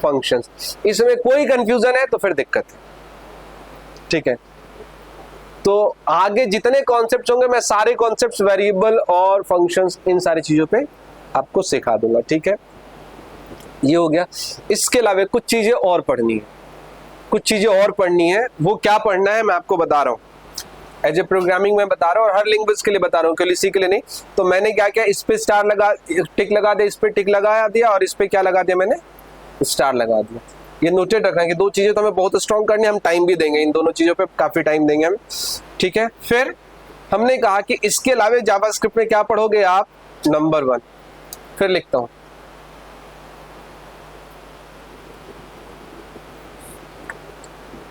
फंक्शंस। इसमें कोई कंफ्यूजन है तो फिर दिक्कत है, ठीक है। तो आगे जितने कॉन्सेप्ट्स होंगे, मैं सारे कॉन्सेप्ट्स, वेरिएबल और फंक्शंस, इन सारी चीजों पे आपको सिखा दूंगा, ठीक है। ये हो गया। इसके अलावा कुछ चीजें और पढ़नी है। कुछ चीजें और पढ़नी है। वो क्या पढ़ना है मैं आपको बता रहा हूँ, एज ए प्रोग्रामिंग में बता रहा हूँ, और हर लैंग्वेज के लिए बता रहा हूँ, केवल इसी के लिए नहीं। तो मैंने क्या किया, इस पे स्टार लगा, टिक लगा दिया, इस पे टिक लगा दिया, और इस पे क्या लगा दिया मैंने, स्टार लगा दिया। ये नोटेड रखना है कि दो चीजें तो हमें बहुत स्ट्रॉन्ग करनी है, हम टाइम भी देंगे इन दोनों चीजों पे, काफी टाइम देंगे हम, ठीक है। फिर हमने कहा कि इसके अलावा जावास्क्रिप्ट में क्या पढ़ोगे आप, नंबर 1। फिर लिखता हूं,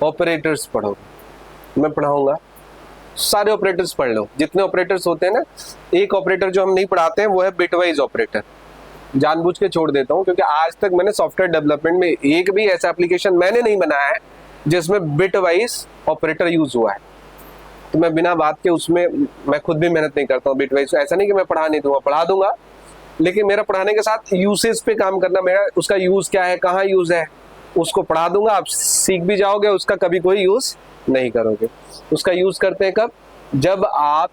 ऑपरेटर्स पढ़ोगे, मैं पढ़ाऊंगा, सारे ऑपरेटर्स पढ़ लो, जितने ऑपरेटर्स होते हैं ना। एक ऑपरेटर जो हम नहीं पढ़ाते हैं वो है बिटवाइज ऑपरेटर, जानबूझ के छोड़ देता हूं, क्योंकि आज तक मैंने सॉफ्टवेयर डेवलपमेंट में एक भी ऐसा एप्लीकेशन मैंने नहीं बनाया है जिसमें बिटवाइज ऑपरेटर यूज हुआ है। तो मैं बिना बात के उसमें मैं खुद भी मेहनत नहीं करता हूँ बिटवाइज। ऐसा नहीं कि मैं पढ़ा नहीं दूंगा, पढ़ा दूंगा, लेकिन मेरा पढ़ाने के साथ यूसेज पे काम करना, मेरा उसका यूज क्या है, कहाँ यूज है, उसको पढ़ा दूंगा, आप सीख भी जाओगे, उसका कभी कोई यूज नहीं करोगे। उसका यूज करते हैं कब, जब आप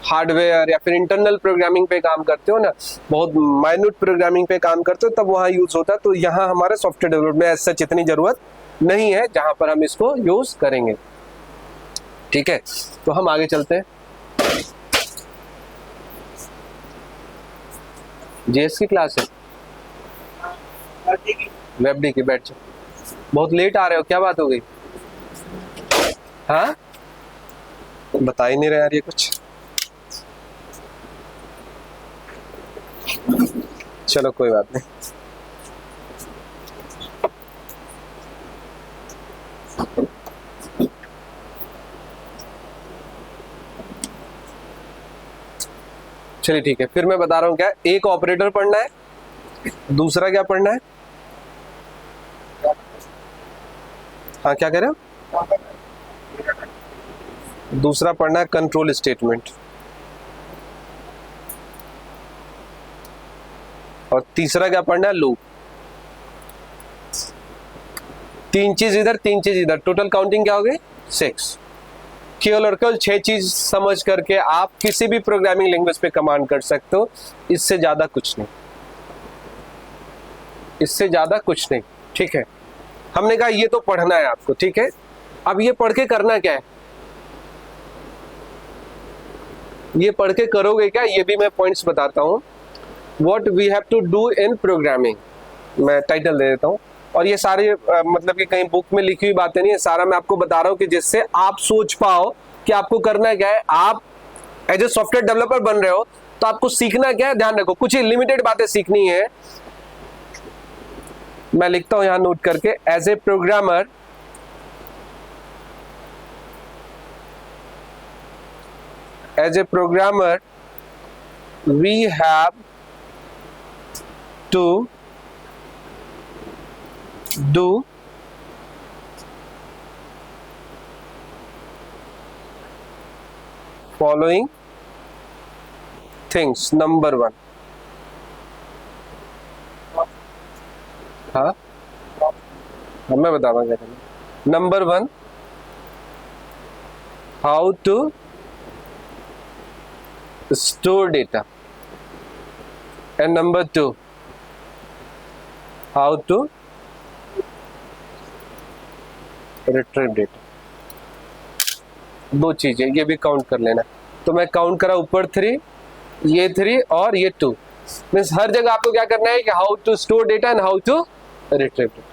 हार्डवेयर या फिर इंटरनल प्रोग्रामिंग पे काम करते हो ना, बहुत माइन्यूट प्रोग्रामिंग पे काम करते हो, तब वहां यूज होता है। तो यहाँ हमारे सॉफ्टवेयर डेवलपमेंट में सच इतनी जरूरत नहीं है जहां पर हम इसको यूज करेंगे, ठीक है। तो हम आगे चलते हैं। जेएस की क्लास है, वेबडी की, बैठ जाओ। बहुत लेट आ रहे हो, क्या बात हो गई? हाँ, बता ही नहीं रहे यार ये कुछ। चलो कोई बात नहीं। चलिए ठीक है, फिर मैं बता रहा हूं क्या, एक ऑपरेटर पढ़ना है, दूसरा क्या पढ़ना है, हाँ क्या कह रहे हो, दूसरा पढ़ना है कंट्रोल स्टेटमेंट, और तीसरा क्या पढ़ना है, लूप। 3 चीज इधर, 3 चीज इधर, टोटल काउंटिंग क्या हो गई, 6। केवल और केवल 6 चीज समझ करके आप किसी भी प्रोग्रामिंग लैंग्वेज पे कमांड कर सकते हो, इससे ज्यादा कुछ नहीं, इससे ज्यादा कुछ नहीं, ठीक है। हमने कहा ये तो पढ़ना है आपको, ठीक है। अब ये पढ़ के करना क्या है, ये पढ़ के करोगे क्या, ये भी मैं पॉइंट्स बताता हूं। What we have to do in programming, मैं टाइटल दे देता हूं, और ये सारे मतलब कि कहीं बुक में लिखी हुई बातें नहीं है, सारा मैं आपको बता रहा हूं कि जिससे आप सोच पाओ कि आपको करना क्या है। आप एज ए सॉफ्टवेयर डेवलपर बन रहे हो तो आपको सीखना क्या है, ध्यान रखो, कुछ ही लिमिटेड बातें सीखनी है। मैं लिखता हूं यहां नोट करके, as a programmer we have to do following things. Number 1, हाँ मैं बताऊंगा क्या करना। Number 1, how to store data, and number 2, how to retrieve data। 2 चीजें, ये भी काउंट कर लेना। तो मैं काउंट करा, ऊपर 3, ये 3 और ये 2, मीन्स हर जगह आपको क्या करना है कि how to store data and how to retrieve data.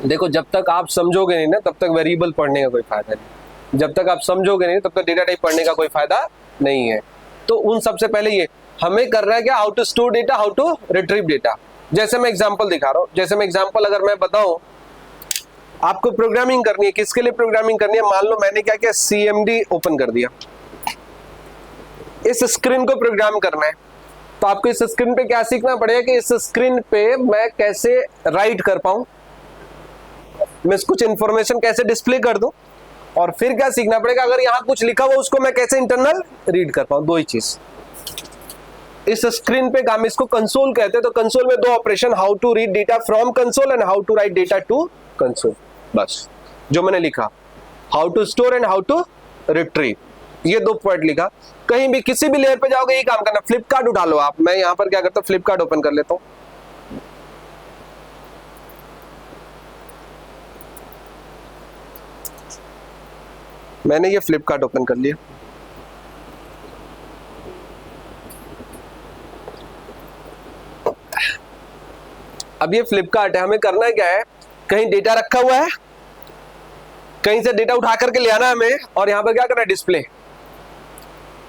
देखो जब तक आप समझोगे नहीं ना, तब तक वेरिएबल पढ़ने का कोई फायदा नहीं, जब तक आप समझोगे नहीं तब तक डेटा टाइप पढ़ने का कोई फायदा नहीं है। तो उन सबसे पहले ये हमें करना है क्या, how to store data, how to retrieve data. जैसे मैं एग्जांपल दिखा रहा हूं, जैसे मैं एग्जांपल अगर मैं बताऊं, आपको प्रोग्रामिंग करनी है, किसके लिए प्रोग्रामिंग करनी है, मान लो मैंने क्या किया, CMD ओपन कर दिया, इस स्क्रीन को प्रोग्राम करना है। तो आपको इस स्क्रीन पे क्या सीखना पड़ेगा कि इस स्क्रीन पे मैं कैसे राइट कर पाऊं, मैं कुछ इंफॉर्मेशन कैसे डिस्प्ले कर दूं, और फिर क्या सीखना पड़ेगा, अगर यहां कुछ लिखा हुआ उसको मैं कैसे इंटरनल रीड कर पाऊं। 2 ही चीज इस स्क्रीन पे काम, इसको कंसोल कहते हैं। तो कंसोल में 2 operation, how to read data from console and how to write data to console. बस जो मैंने लिखा, how to store and how to retrieve, ये 2 पॉइंट लिखा। कहीं भी किसी भी लेयर पे जाओगे ये काम करना। फ्लिपकार्ट उठा लो आप, मैं यहां पर क्या करता हूं, फ्लिपकार्ट ओपन कर लेता हूं, मैंने ये फ्लिपकार्ट ओपन कर लिया। अब ये फ्लिपकार्ट है, हमें करना क्या है, कहीं डेटा रखा हुआ है, कहीं से डेटा उठा करके ले आना है हमें, और यहाँ पर क्या करना है, डिस्प्ले।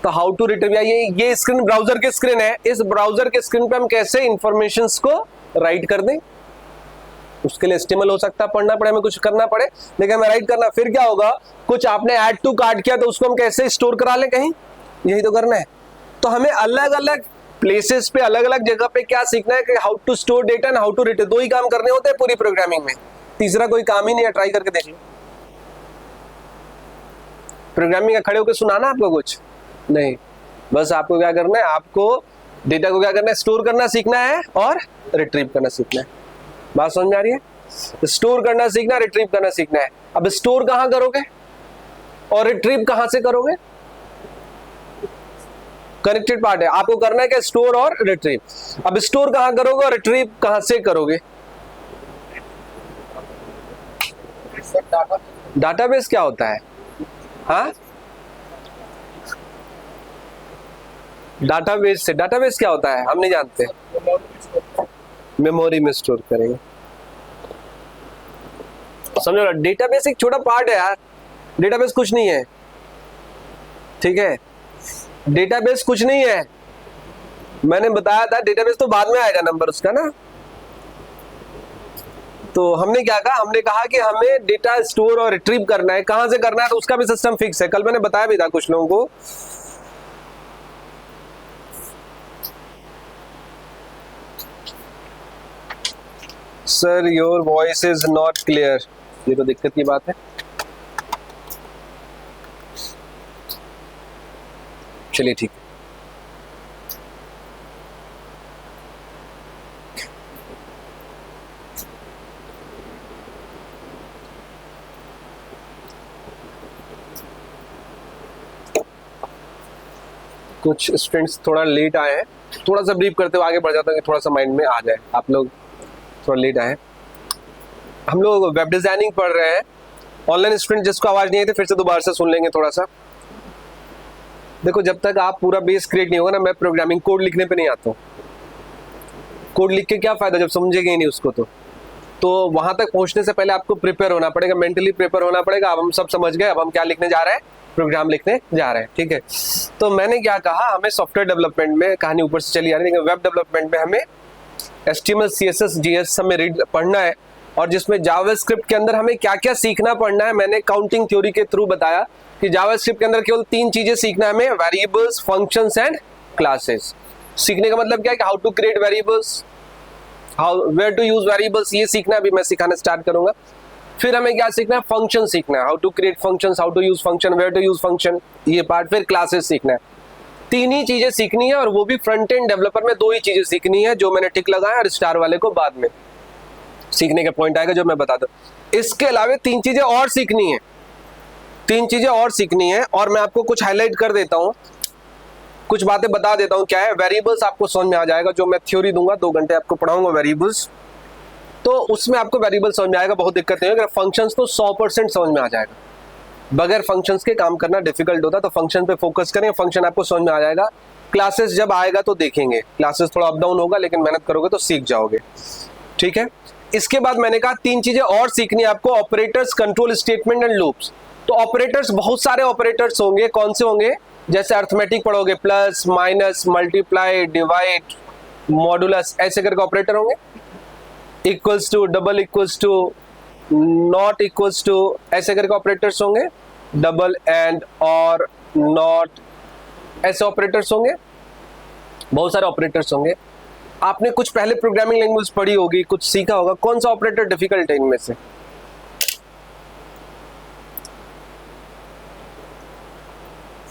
तो हाउ टू रिट्रीव, ये स्क्रीन ब्राउजर की स्क्रीन है, इस ब्राउजर के स्क्रीन पे हम कैसे इंफॉर्मेशंस को राइट कर दें। उसके लिए एचटीएमएल हो सकता है पढ़ना पड़े, हमें कुछ करना पड़े, लेकिन हमें राइट करना। फिर क्या होगा, कुछ आपने ऐड टू कार्ट किया तो उसको हम कैसे स्टोर करा लें कहीं, यही तो करना है। तो हमें अलग अलग प्लेसेस पे, अलग अलग जगह पे क्या सीखना है कि how to store data and how to retrieve. दो ही काम करने होते हैं पूरी प्रोग्रामिंग में, तीसरा कोई काम ही नहीं है। ट्राई करके देख लो। प्रोग्रामिंग का खड़े होकर सुनाना आपको कुछ नहीं, बस आपको क्या करना है, आपको डेटा को क्या करना है, स्टोर करना सीखना है और रिट्रीव करना सीखना है। बात समझ में आ रही है? स्टोर करना सीखना, रिट्रीव करना सीखना है। अब स्टोर कहां करोगे और रिट्रीव कहां से करोगे, कनेक्टेड पार्ट है। आपको करना है क्या, स्टोर और रिट्रीव। अब स्टोर कहां करोगे और रिट्रीव कहां से करोगे। डाटाबेस क्या होता है, हाँ, डाटाबेस से, डाटाबेस क्या होता है हम नहीं जानते। मेमोरी में स्टोर करेंगे, समझो ना। डेटाबेस एक छोटा पार्ट है यार, डेटाबेस कुछ नहीं है, ठीक है, डेटाबेस कुछ नहीं है। मैंने बताया था डेटाबेस तो बाद में आएगा नंबर उसका ना। तो हमने क्या कहा, हमने कहा कि हमें डेटा स्टोर और रिट्रीव करना है, कहां से करना है, तो उसका भी सिस्टम फिक्स है। कल मैंने बताया भी था कुछ लोगों को। Sir your voice is not clear, ये तो दिक्कत की बात है। चलिए ठीक, कुछ स्टूडेंट्स थोड़ा लेट आए हैं, थोड़ा सा ब्रीफ करते हुए आगे बढ़ जाता है कि थोड़ा सा माइंड में आ जाए। आप लोग थोड़ा लेट आए, हम लोग वेब डिजाइनिंग पढ़ रहे हैं। ऑनलाइन स्टूडेंट जिसको आवाज नहीं आई थी फिर से दोबारा से सुन लेंगे थोड़ा सा। देखो जब तक आप पूरा बेस क्रिएट नहीं होगा ना, मैं प्रोग्रामिंग कोड लिखने पे नहीं आता हूँ। कोड लिख के क्या फायदा जब समझेगे ही नहीं उसको। तो वहां तक पहुंचने से पहले आपको प्रिपेयर होना पड़ेगा, मेंटली प्रिपेयर होना पड़ेगा। अब हम सब समझ गए, अब हम क्या लिखने जा रहे हैं, प्रोग्राम लिखने जा रहे हैं, ठीक है। तो मैंने क्या कहा, हमें सॉफ्टवेयर डेवलपमेंट में कहानी ऊपर से चली आ रही है, लेकिन वेब डेवलपमेंट में हमें HTML CSS JS हमें रीड पढ़ना है, और जिसमें जावास्क्रिप्ट के अंदर हमें क्या क्या सीखना पड़ना है। मैंने काउंटिंग थ्योरी के थ्रू बताया कि जावास्क्रिप्ट के अंदर केवल 3 चीजें सीखना है हमें, वेरिएबल्स, फंक्शंस एंड क्लासेस। सीखने का मतलब क्या है कि how to create variables, how where to use variables, ये सीखना अभी मैं सिखाना स्टार्ट करूंगा। फिर हमें क्या सीखना है, फंक्शन सीखना है, how to create functions, how to use function, where to use function, ये पार्ट। फिर क्लासेस सीखना है। 3 ही चीजें सीखनी है, और वो भी फ्रंट एंड डेवलपर में 2 ही चीजें सीखनी है, जो मैंने टिक लगाया, और स्टार वाले को बाद में सीखने का पॉइंट आएगा जो मैं बता दूं। इसके अलावा 3 चीजें और सीखनी है, 3 चीजें और सीखनी है, और मैं आपको कुछ हाईलाइट कर देता हूं, कुछ बातें बता देता हूं। क्या है, वेरिएबल्स आपको समझ में आ जाएगा, जो मैं थ्योरी दूंगा 2 घंटे आपको पढ़ाऊंगा वेरिएबल्स, तो उसमें आपको वेरिएबल समझ में आएगा, बहुत दिक्कत नहीं होगी। फंक्शंस तो 100% समझ में आ जाएगा, बगैर फंक्शंस के काम करना डिफिकल्ट होता है, तो फंक्शन पे फोकस करें, फंक्शन आपको समझ में आ जाएगा। क्लासेस जब आएगा तो देखेंगे, क्लासेस थोड़ा अप डाउन होगा, लेकिन मेहनत करोगे तो सीख जाओगे, ठीक है। इसके बाद मैंने कहा 3 चीजें और सीखनी है आपको, operators, control statement and loops. तो ऑपरेटर्स, बहुत सारे ऑपरेटर्स होंगे, कौन से होंगे, जैसे अर्थमेटिक पढ़ोगे, plus, minus, multiply, divide, modulus, ऐसे करके ऑपरेटर होंगे। Equals to, double equals to, not equals to, ऐसे करके ऑपरेटर्स होंगे। डबल एंड, और, नॉट, ऐसे ऑपरेटर्स होंगे, बहुत सारे ऑपरेटर्स होंगे। आपने कुछ पहले प्रोग्रामिंग लैंग्वेज पढ़ी होगी, कुछ सीखा होगा, कौन सा ऑपरेटर डिफिकल्ट है इनमें से?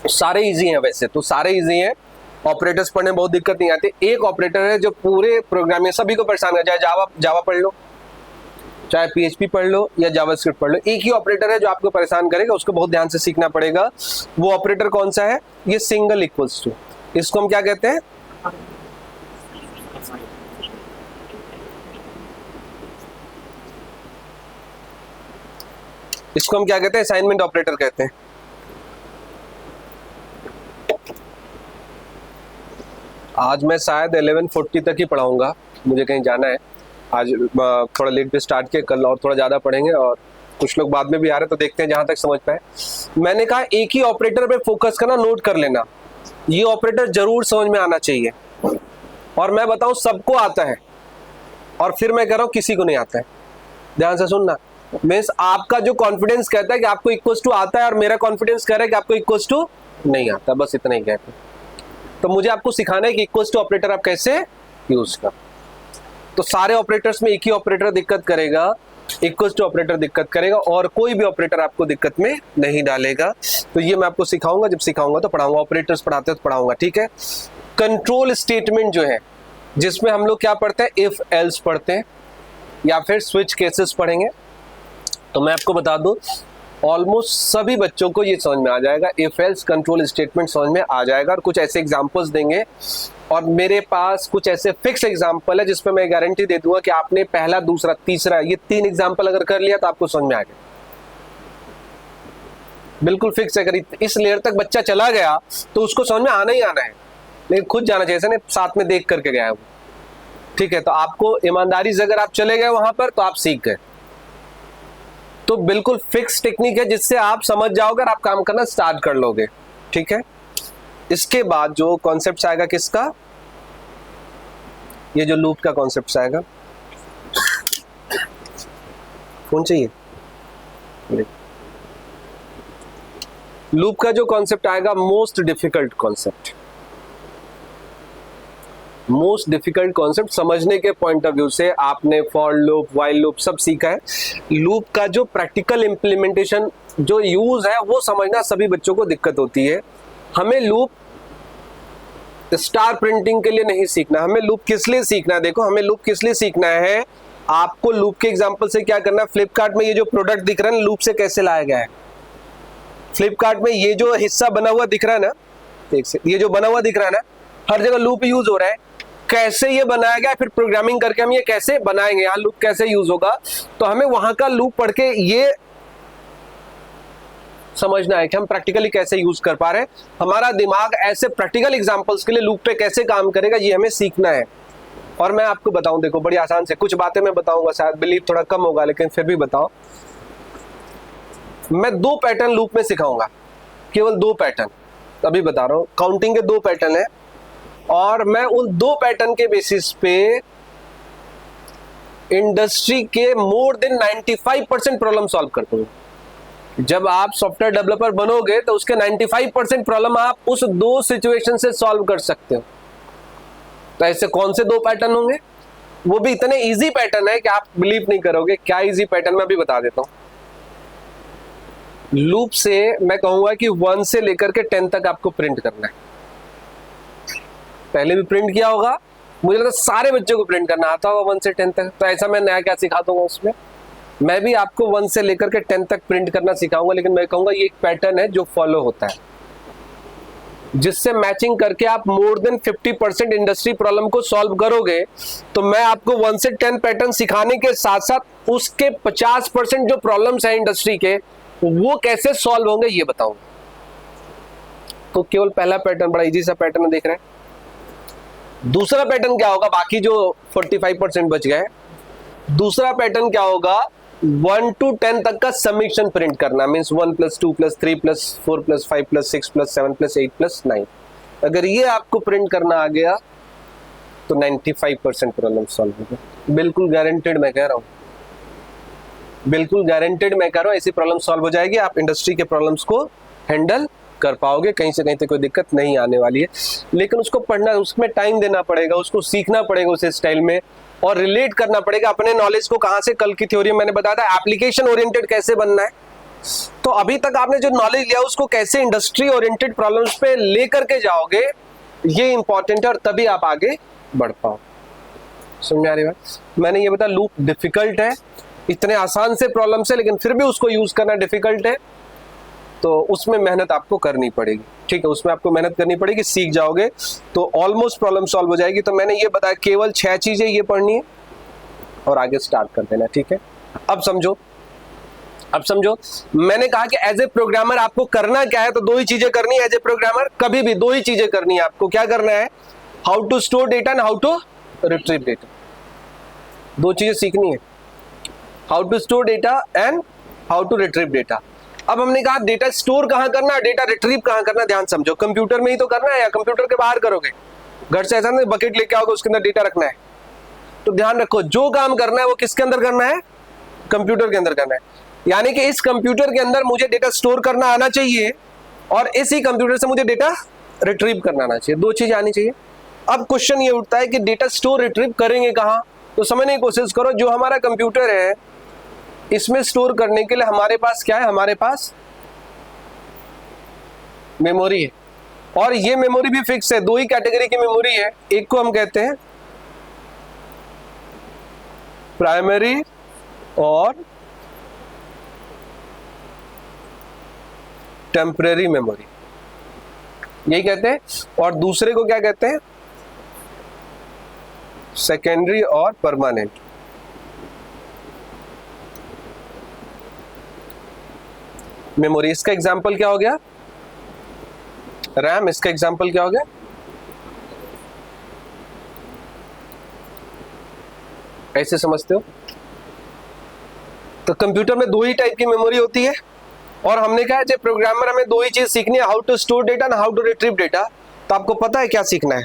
सारे इजी हैं, वैसे तो सारे इजी हैं, ऑपरेटर्स पढ़ने में बहुत दिक्कत नहीं आती। एक ऑपरेटर है जो पूरे प्रोग्रामिंग सभी को परेशान कर, चाहे जावा पढ़ लो, चाहे PHP पढ़ लो, या जावास्क्रिप्ट पढ़ लो, एक ही ऑपरेटर है जो आपको परेशान करेगा, उसको बहुत ध्यान से सीखना पड़ेगा। वो ऑपरेटर कौन सा है? ये सिंगल इक्वल्स टू, इसको हम क्या कहते हैं? इसको हम क्या कहते हैं? असाइनमेंट ऑपरेटर कहते हैं। आज मैं शायद 11:40 तक ही पढ़ाऊंगा, मुझे कहीं जाना है आज, थोड़ा लेट पे स्टार्ट किया, कल और थोड़ा ज़्यादा पढ़ेंगे और कुछ लोग बाद में भी आ रहे हैं, तो देखते हैं जहाँ तक समझ पाए। मैंने कहा एक ही ऑपरेटर पे फोकस करना, नोट कर लेना, ये ऑपरेटर जरूर समझ में आना चाहिए। और मैं बताऊं सबको आता है, और फिर मैं कह रहा हूं किसी को नहीं आता है, ध्यान से सुनना। मीन्स आपका जो कॉन्फिडेंस कहता है कि आपको इक्वल्स टू आता है और मेरा कॉन्फिडेंस कह रहा है कि आपको इक्वल्स टू नहीं आता, बस इतना ही कहते हैं। तो मुझे आपको सिखाना है कि इक्वल्स टू ऑपरेटर आप कैसे यूज कर। तो सारे ऑपरेटर्स में एक ही ऑपरेटर दिक्कत करेगा, इक्वल्स टू ऑपरेटर दिक्कत करेगा, और कोई भी ऑपरेटर आपको दिक्कत में नहीं डालेगा। तो ये मैं आपको सिखाऊंगा, जब सिखाऊंगा तो पढ़ाऊंगा, ऑपरेटर्स पढ़ाते तो पढ़ाऊंगा, ठीक है। कंट्रोल स्टेटमेंट जो है, जिसमें हम लोग क्या पढ़ते हैं, इफ एल्स पढ़ते हैं या फिर स्विच केसेस पढ़ेंगे। तो मैं आपको बता दूं, ऑलमोस्ट सभी बच्चों को ये समझ में आ जाएगा, इफ एल्स कंट्रोल स्टेटमेंट समझ में आ जाएगा, और कुछ ऐसे एग्जांपल्स देंगे, और मेरे पास कुछ ऐसे फिक्स एग्जांपल है जिसमें मैं गारंटी दे दूंगा कि आपने पहला, दूसरा, तीसरा, ये 3 एग्जांपल अगर कर लिया तो आपको समझ में आ गया, बिल्कुल फिक्स है। अगर इस लेयर तक बच्चा चला गया तो उसको समझ में आना ही आना है, लेकिन खुद जाना चाहिए, ऐसा नहीं साथ में देख करके गया है वो, ठीक है। तो आपको ईमानदारी से अगर आप चले गए वहां पर तो आप सीख गए। तो बिल्कुल फिक्स टेक्निक है जिससे आप समझ जाओगे और आप काम करना स्टार्ट कर लोगे, ठीक है। इसके बाद जो कॉन्सेप्ट आएगा किसका, ये जो लूप का कॉन्सेप्ट आएगा, कौन चाहिए, लूप का जो कॉन्सेप्ट आएगा, most difficult concept, most difficult concept समझने के पॉइंट ऑफ व्यू से। आपने फॉर लूप, व्हाइल लूप सब सीखा है, लूप का जो प्रैक्टिकल इंप्लीमेंटेशन, जो यूज है, वो समझना सभी बच्चों को दिक्कत होती है। हमें लूप स्टार प्रिंटिंग के लिए नहीं सीखना, हमें लूप किस लिए सीखना है, देखो हमें लूप किस लिए सीखना है। आपको लूप के एग्जांपल से क्या करना है, फ्लिपकार्ट में ये जो प्रोडक्ट दिख रहा है लूप से कैसे लाया गया है। फ्लिपकार्ट में ये जो हिस्सा बना हुआ दिख रहा है ना, ये जो बना हुआ दिख रहा है ना, हर जगह लूप यूज हो रहा है। कैसे ये बनाया गया, फिर प्रोग्रामिंग करके हम ये कैसे बनाएंगे, यहाँ लूप कैसे यूज होगा, तो हमें वहां का लूप पढ़ के ये समझना है कि हम प्रैक्टिकली कैसे यूज कर पा रहे हैं। हमारा दिमाग ऐसे प्रैक्टिकल एग्जांपल्स के लिए लूप पे कैसे काम करेगा, ये हमें सीखना है। और मैं आपको बताऊं, देखो बड़ी आसान से कुछ बातें मैं बताऊंगा, शायद बिलीव थोड़ा कम होगा, लेकिन फिर भी बताओ। मैं 2 पैटर्न लूप में सिखाऊंगा, केवल 2 पैटर्न, अभी बता रहा हूं, काउंटिंग के 2 पैटर्न है, और मैं उन 2 पैटर्न के बेसिस पे इंडस्ट्री के मोर देन 95% प्रॉब्लम सॉल्व करता हूं। जब आप सॉफ्टवेयर डेवलपर बनोगे तो उसके 95% प्रॉब्लम आप उस 2 सिचुएशन से सॉल्व कर सकते हो। तो ऐसे कौन से 2 पैटर्न होंगे, वो भी इतने इजी पैटर्न है कि आप बिलीव नहीं करोगे। क्या इजी पैटर्न, मैं अभी बता देता हूं। लूप से मैं कहूंगा कि 1 से लेकर के 10 तक आपको प्रिंट करना है। पहले भी प्रिंट किया होगा, मुझे लगता है सारे बच्चों को प्रिंट करना आता होगा 1 से 10 तक। तो ऐसा मैं नया क्या सिखा दूंगा उसमें, मैं भी आपको 1 से लेकर के 10 तक प्रिंट करना सिखाऊंगा। लेकिन मैं कहूंगा ये एक पैटर्न है जो फॉलो होता है, जिससे मैचिंग करके आप मोर देन 50% इंडस्ट्री प्रॉब्लम को सॉल्व करोगे। तो मैं आपको 1 से 10 पैटर्न सिखाने के साथ साथ उसके 50% जो प्रॉब्लम्स हैं इंडस्ट्री के, वो कैसे सॉल्व होंगे ये बताऊंगा। तो केवल पहला पैटर्न बड़ा इजी सा पैटर्न देख रहे हैं। दूसरा पैटर्न क्या होगा, बाकी जो 45% बच गए, दूसरा पैटर्न क्या होगा, 1 to 10 तक का समीशन प्रिंट करना। मीन्स 1 + 2 + 3 + 4 + 5 + 6 + 7 + 8 + 9। अगर ये आपको प्रिंट करना आ गया तो 95% प्रॉब्लम सॉल्व हो गया। बिल्कुल गारंटेड मैं कह रहा हूँ, बिल्कुल गारंटेड मैं कह रहा हूँ, ऐसी प्रॉब्लम सॉल्व हो जाएगी। आप इंडस्ट्री के प्रॉब्लम्स को हैंडल कर पाओगे, कहीं से कहीं तक कोई दिक्कत नहीं आने वाली है। लेकिन उसको पढ़ना, उसमें टाइम देना पड़ेगा, उसको सीखना पड़ेगा उस स्टाइल में, और रिलेट करना पड़ेगा अपने नॉलेज को। कहां से, कल की थ्योरी मैंने बताया था एप्लीकेशन ओरिएंटेड कैसे बनना है। तो अभी तक आपने जो नॉलेज लिया उसको कैसे इंडस्ट्री ओरिएंटेड प्रॉब्लम्स पे लेकर के जाओगे, ये इंपॉर्टेंट है, और तभी आप आगे बढ़ पाओ। समझ में आ रही बात। मैंने ये बताया लूप डिफिकल्ट है, इतने आसान से प्रॉब्लम से, लेकिन फिर भी उसको यूज करना डिफिकल्ट है। तो उसमें मेहनत आपको करनी पड़ेगी, ठीक है, उसमें आपको मेहनत करनी पड़ेगी, सीख जाओगे तो ऑलमोस्ट प्रॉब्लम सॉल्व हो जाएगी। तो मैंने ये बताया केवल 6 चीजें ये पढ़नी है और आगे स्टार्ट कर देना, ठीक है। अब समझो, अब समझो, मैंने कहा कि एज ए प्रोग्रामर आपको करना क्या है, तो 2 ही चीजें करनी है एज ए प्रोग्रामर, कभी भी 2 ही चीजें करनी है आपको। क्या करना है, how to store data and how to retrieve data, दो चीजें सीखनी है, how to store data and how to retrieve data. अब हमने कहा डेटा स्टोर कहां करना है, डेटा रिट्रीव कहां करना है, ध्यान समझो, कंप्यूटर में ही तो करना है या कंप्यूटर के बाहर करोगे, घर से ऐसा नहीं बकेट लेके आओगे उसके अंदर डेटा रखना है। तो ध्यान रखो जो काम करना है वो किसके अंदर करना है, कंप्यूटर के अंदर करना है। यानी कि इस कंप्यूटर के अंदर मुझे डेटा स्टोर करना आना चाहिए और इसी कंप्यूटर से मुझे डेटा रिट्रीव करना आना चाहिए, दो चीजें आनी चाहिए। अब क्वेश्चन ये उठता है कि डेटा स्टोर रिट्रीव करेंगे कहां, तो समझने की कोशिश करो। जो हमारा कंप्यूटर है इसमें स्टोर करने के लिए हमारे पास क्या है, हमारे पास मेमोरी है, और ये मेमोरी भी फिक्स है, दो ही कैटेगरी की मेमोरी है, एक को हम कहते हैं प्राइमरी और टेम्परेरी मेमोरी, यही कहते हैं, और दूसरे को क्या कहते हैं, सेकेंडरी और परमानेंट। मेमोरी, इसका एग्जांपल क्या हो गया, रैम, इसका एग्जांपल क्या हो गया, ऐसे समझते हो। तो कंप्यूटर में दो ही टाइप की मेमोरी होती है, और हमने कहा जब प्रोग्रामर हमें दो ही चीज सीखनी है, how to store data and how to retrieve data. तो आपको पता है क्या सीखना है,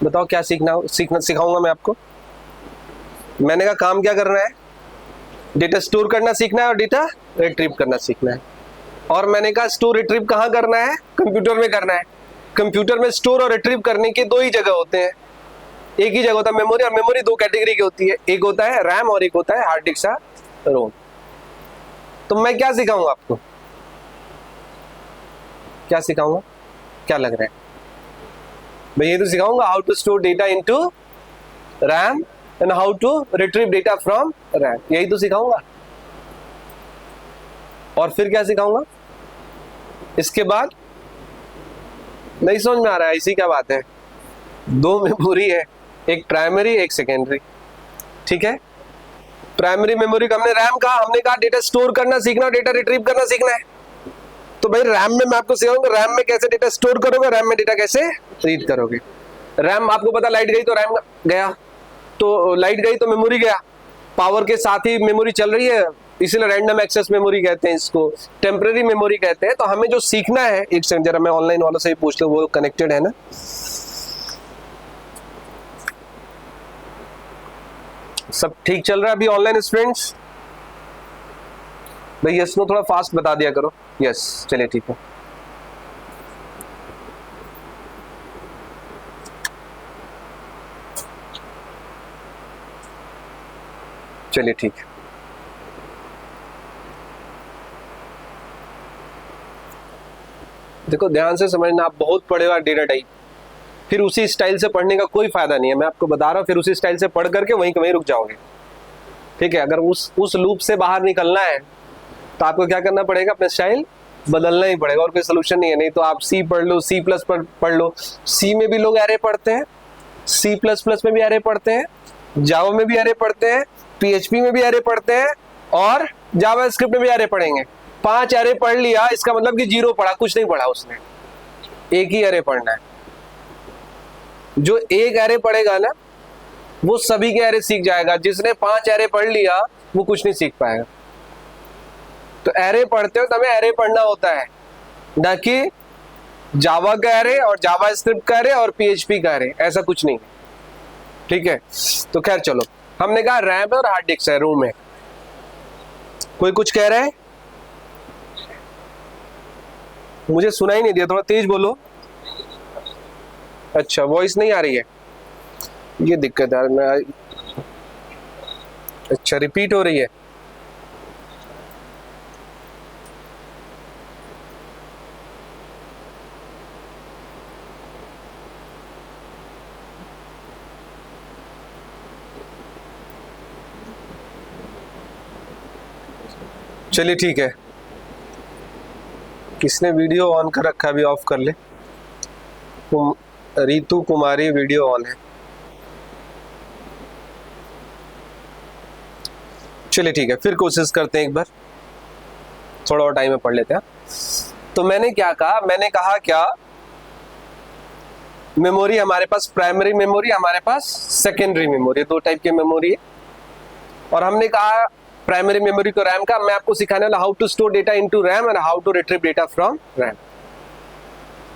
बताओ क्या सीखना सिखाऊंगा मैं आपको। मैंने कहा काम क्या करना है, डेटा स्टोर करना सीखना है और डेटा रिट्रीव करना सीखना है। और मैंने कहा स्टोर रिट्रीव कहाँ करना है, कंप्यूटर में करना है। कंप्यूटर में स्टोर और रिट्रीव करने की दो ही जगह होते हैं, एक ही जगह होता है मेमोरी, और मेमोरी दो कैटेगरी की होती है, एक होता है रैम और एक होता है हार्ड डिस्क या रोम। तो मैं क्या सिखाऊंगा आपको, क्या सिखाऊंगा, क्या लग रहा है भाई, ये तो सिखाऊंगा how to store data into RAM and how to retrieve data from RAM, यही तो सिखाऊंगा। और फिर क्या सिखाऊंगा इसके बाद, नहीं समझ में आ रहा है, इसी क्या बात है, दो मेमोरी है, एक प्राइमरी एक सेकेंडरी, ठीक है। प्राइमरी मेमोरी का हमने रैम कहा, हमने कहा डेटा स्टोर करना सीखना, डेटा रिट्रीव करना सीखना है। तो भाई रैम में मैं आपको सिखाऊंगा रैम में कैसे डेटा स्टोर करोगे, रैम में डेटा कैसे रीड करोगे। रैम आपको पता, लाइट गई तो रैम गया, तो लाइट गई तो मेमोरी गया, पावर के साथ ही मेमोरी चल रही है, इसीलिए रैंडम एक्सेस मेमोरी कहते हैं इसको, टेम्परेरी मेमोरी कहते हैं। तो हमें जो सीखना है, एक सेकंड जरा मैं ऑनलाइन वालों से ही पूछ लूं, वो कनेक्टेड है ना। सब ठीक चल रहा है अभी ऑनलाइन स्टूडेंट्स? भाई यस नो थोड़ा फास्ट बता दिया करो। यस चलिए ठीक है। चलिए ठीक है। देखो ध्यान से समझना, आप बहुत पढ़े हुआ डेटा टाइप, फिर उसी स्टाइल से पढ़ने का कोई फायदा नहीं है, मैं आपको बता रहा हूं, फिर उसी स्टाइल से पढ़ करके वहीं वहीं रुक जाओगे, ठीक है। अगर उस लूप से बाहर निकलना है तो आपको क्या करना पड़ेगा, अपना स्टाइल बदलना ही पड़ेगा, और कोई सोल्यूशन नहीं है। नहीं तो आप सी पढ़ लो, सी प्लस पढ़ लो, सी में भी लोग एरे पढ़ते हैं, सी प्लस प्लस में भी एरे पढ़ते हैं, जावा में भी एरे पढ़ते हैं, पीएचपी में भी एरे पढ़ते हैं, और जावा स्क्रिप्ट में भी एरे पढ़ेंगे। 5 एरे पढ़ लिया इसका मतलब कि 0 पढ़ा, कुछ नहीं पढ़ा उसने, एक ही एरे पढ़ना है। जो एक एरे पढ़ेगा ना वो सभी के एरे सीख जाएगा, जिसने 5 एरे पढ़ लिया वो कुछ नहीं सीख पाएगा। तो एरे पढ़ते हो तो हमें एरे पढ़ना होता है, ना कि जावा का एरे और जावा स्क्रिप्ट का एरे और पीएचपी का एरे, ऐसा कुछ नहीं, ठीक है। तो खैर चलो, हमने कहा रैम है और हार्ड डिस्क है, रूम है। कोई कुछ कह रहा है? मुझे सुना ही नहीं दिया, थोड़ा तेज बोलो। अच्छा वॉइस नहीं आ रही है, ये दिक्कत है मैं। अच्छा रिपीट हो रही है, चलिए ठीक है। किसने वीडियो ऑन कर रखा है अभी ऑफ कर ले। रितु कुमारी वीडियो ऑन है, चलिए ठीक है, फिर कोशिश करते हैं एक बार, थोड़ा और टाइम में पढ़ लेते हैं। तो मैंने क्या कहा, मैंने कहा क्या मेमोरी हमारे पास प्राइमरी मेमोरी, हमारे पास सेकेंडरी मेमोरी, दो टाइप की मेमोरी है। और हमने कहा प्राइमरी मेमोरी को रैम का, मैं आपको सिखाने वाला how to store data into RAM and how to retrieve data from RAM.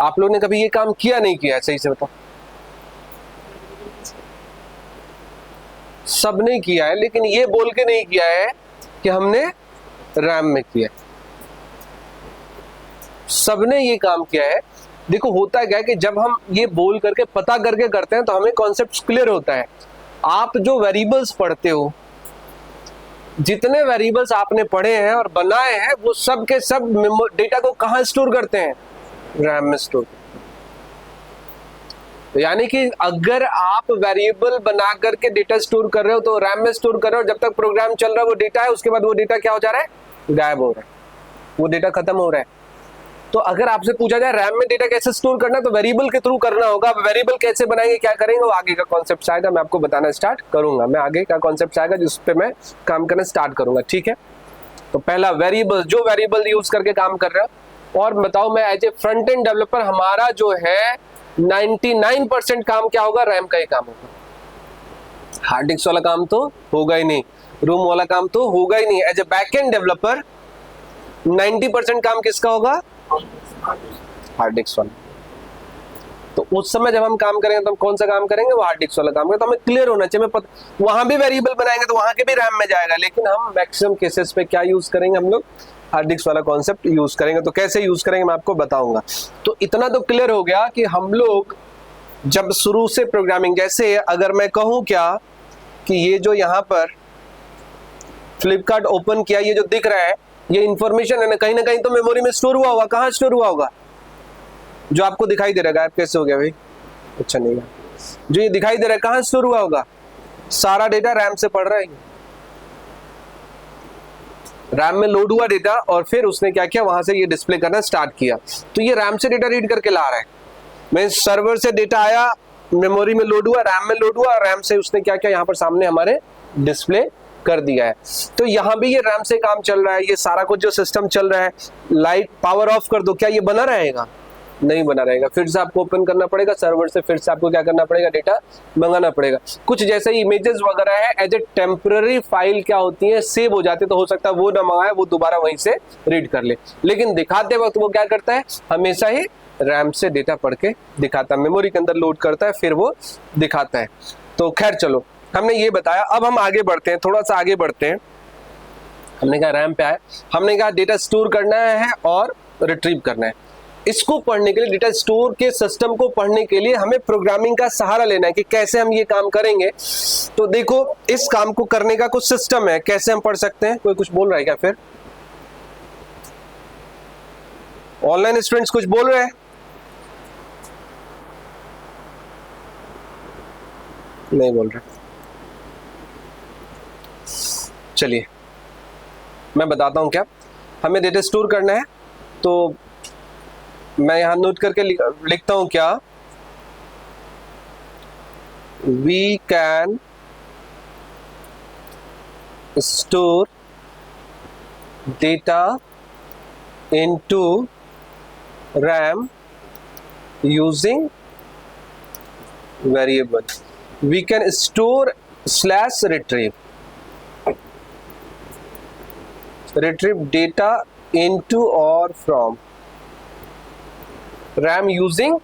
आप लोगों ने कभी ये काम किया नहीं किया? सही से बताओ। सबने किया है, लेकिन ये बोल के नहीं किया है कि हमने रैम में किया। सबने ये काम किया है। देखो होता है क्या है कि जब हम ये बोल करके पता करके करते हैं तो हमें कॉन्सेप्ट क्लियर होता है। आप जो वेरिएबल्स पढ़ते हो, जितने वेरिएबल्स आपने पढ़े हैं और बनाए हैं, वो सब के सब डेटा को कहां स्टोर करते हैं? रैम में स्टोर। यानी कि अगर आप वेरिएबल बना करके डेटा स्टोर कर रहे हो तो रैम में स्टोर कर रहे हो, जब तक प्रोग्राम चल रहा है वो डेटा है, उसके बाद वो डेटा क्या हो जा रहा है? गायब हो रहा है, वो डेटा खत्म हो रहा है। तो अगर आपसे पूछा जाए रैम में डेटा कैसे स्टोर करना है, तो वेरिएबल के थ्रू करना होगा। वेरिएबल कैसे बनाएंगे, क्या करेंगे, वो आगे का कॉन्सेप्ट आएगा, मैं आपको बताना स्टार्ट करूंगा। मैं आगे का कॉन्सेप्ट आएगा जिस पे मैं काम करना स्टार्ट करूंगा, ठीक है। तो पहला वेरिएबल, जो वेरिएबल यूज करके काम कर रहे हो। और बताओ, मैं as a front end developer, हमारा जो है 99% काम क्या होगा? रैम का ही काम होगा। हार्ड डिस्क वाला काम तो होगा ही नहीं, रोम वाला काम तो होगा ही नहीं। As a back end developer 90% काम किसका होगा? हार्ड डिस्क वाला। तो उस समय जब हम काम करेंगे तो हम कौन सा काम करेंगे? वो हार्ड डिस्क वाला काम करेंगे। तो हमें क्लियर होना चाहिए, वहां भी वेरिएबल बनाएंगे तो वहां के भी रैम में जाएगा, लेकिन हम मैक्सिमम केसेस पे क्या यूज करेंगे? हम लोग हार्ड डिस्क वाला कॉन्सेप्ट यूज करेंगे। तो कैसे यूज करेंगे मैं आपको बताऊंगा। तो इतना तो क्लियर हो गया कि हम लोग जब शुरू से प्रोग्रामिंग, जैसे अगर मैं कहूं क्या कि ये जो यहाँ पर फ्लिपकार्ट ओपन किया, ये जो दिख रहा है ये इंफॉर्मेशन है ना कहीं तो मेमोरी में स्टोर हुआ होगा। कहाँ स्टोर हुआ होगा? जो आपको दिखाई दे रहा है, गायब कैसे हो गया भाई? अच्छा नहीं है, जो ये दिखाई दे रहा है कहाँ स्टोर हुआ होगा? सारा डेटा रैम से पढ़ रहा है, रैम में लोड हुआ डेटा और फिर उसने क्या किया, वहां से ये डिस्प्ले करना स्टार्ट किया। तो ये रैम से डेटा रीड करके ला रहा है। मैं सर्वर से डेटा आया, मेमोरी में लोड हुआ, रैम में लोड हुआ, और रैम से उसने क्या किया, यहाँ पर सामने हमारे डिस्प्ले कर दिया है। तो यहाँ भी ये रैम से काम चल रहा है। ये सारा कुछ जो सिस्टम चल रहा है, लाइट पावर ऑफ कर दो, क्या ये बना रहेगा? नहीं बना रहेगा। फिर से आपको ओपन करना पड़ेगा सर्वर से, फिर से आपको क्या करना पड़ेगा? डेटा मंगाना पड़ेगा। कुछ जैसे इमेजेस वगैरह है, एज ए टेम्पररी फाइल क्या होती है, सेव हो जाते, तो हो सकता है वो ना मंगाए, वो दोबारा वहीं से रीड कर ले। लेकिन दिखाते वक्त वो क्या करता है? हमेशा ही रैम से डेटा पढ़ के दिखाता है, मेमोरी के अंदर लोड करता है, फिर वो दिखाता है। तो खैर चलो, हमने ये बताया। अब हम आगे बढ़ते हैं, थोड़ा सा आगे बढ़ते हैं। हमने कहा रैम पे आए, हमने कहा डेटा स्टोर करना है और रिट्रीव करना है। इसको पढ़ने के लिए, डेटा स्टोर के सिस्टम को पढ़ने के लिए हमें प्रोग्रामिंग का सहारा लेना है कि कैसे हम ये काम करेंगे। तो देखो, इस काम को करने का कुछ सिस्टम है, कैसे हम पढ़ सकते हैं। कोई कुछ बोल रहा है क्या? फिर ऑनलाइन स्टूडेंट्स कुछ बोल रहे हैं? नहीं बोल रहे। चलिए मैं बताता हूं क्या हमें डेटा स्टोर करना है। तो मैं यहां नोट करके लिखता हूं क्या, we can store data into RAM using variable. We can store slash retrieve data into or from RAM using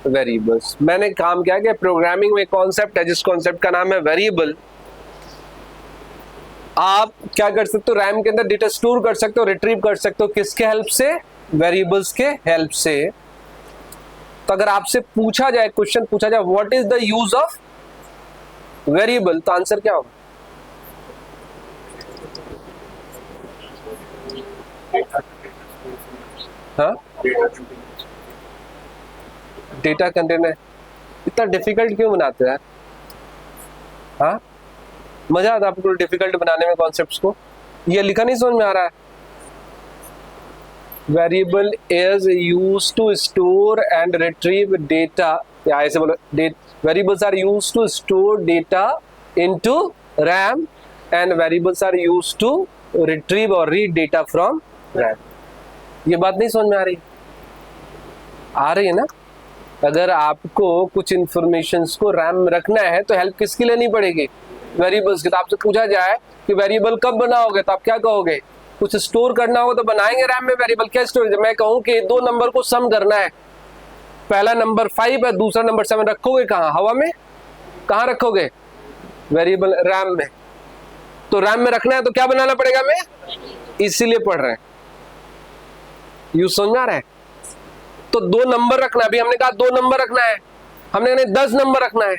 variables। मैंने काम किया कि प्रोग्रामिंग में कॉन्सेप्ट है जिस कॉन्सेप्ट का नाम है वेरिएबल। आप क्या कर सकते हो? रैम के अंदर डेटा स्टोर कर सकते हो, रिट्रीव कर सकते हो। किसके हेल्प से? वेरिएबल्स के हेल्प से। तो अगर आपसे पूछा जाए, क्वेश्चन पूछा जाए, what is the use of variable, तो आंसर क्या होगा? हाँ, डेटा कंटेनर। इतना डिफिकल्ट क्यों बनाते हैं यार? हाँ, मजा आता है आपको डिफिकल्ट बनाने में कॉन्सेप्ट्स को? ये लिखा नहीं समझ में आ रहा है? Variable is use to store and retrieve data, या ऐसे बोलो, variables are use to store data into RAM and variables are use to retrieve और रीड डेटा फ्रॉम रैम। ये बात नहीं समझ में आ रही? आ रही है ना? अगर आपको कुछ इंफॉर्मेशंस को रैम में रखना है तो हेल्प किसकी लेनी पड़ेगी? वेरिएबल्स की। तो आपसे पूछा जाए कि वेरिएबल कब बनाओगे, तो आप क्या कहोगे? कुछ स्टोर करना होगा तो बनाएंगे रैम में वेरिएबल। क्या स्टोरेज? मैं कहूँ कि दो नंबर को सम करना है, पहला नंबर 5 है, दूसरा नंबर 7, रखोगे कहाँ? हवा में? कहाँ रखोगे? वेरिएबल रैम में। तो रैम में रखना है तो क्या बनाना पड़ेगा हमें? इसीलिए पढ़ रहे हैं। यू समझ आ रहा है? तो दो नंबर रखना है। अभी हमने कहा दो नंबर रखना है, हमने कहा 10 नंबर रखना है।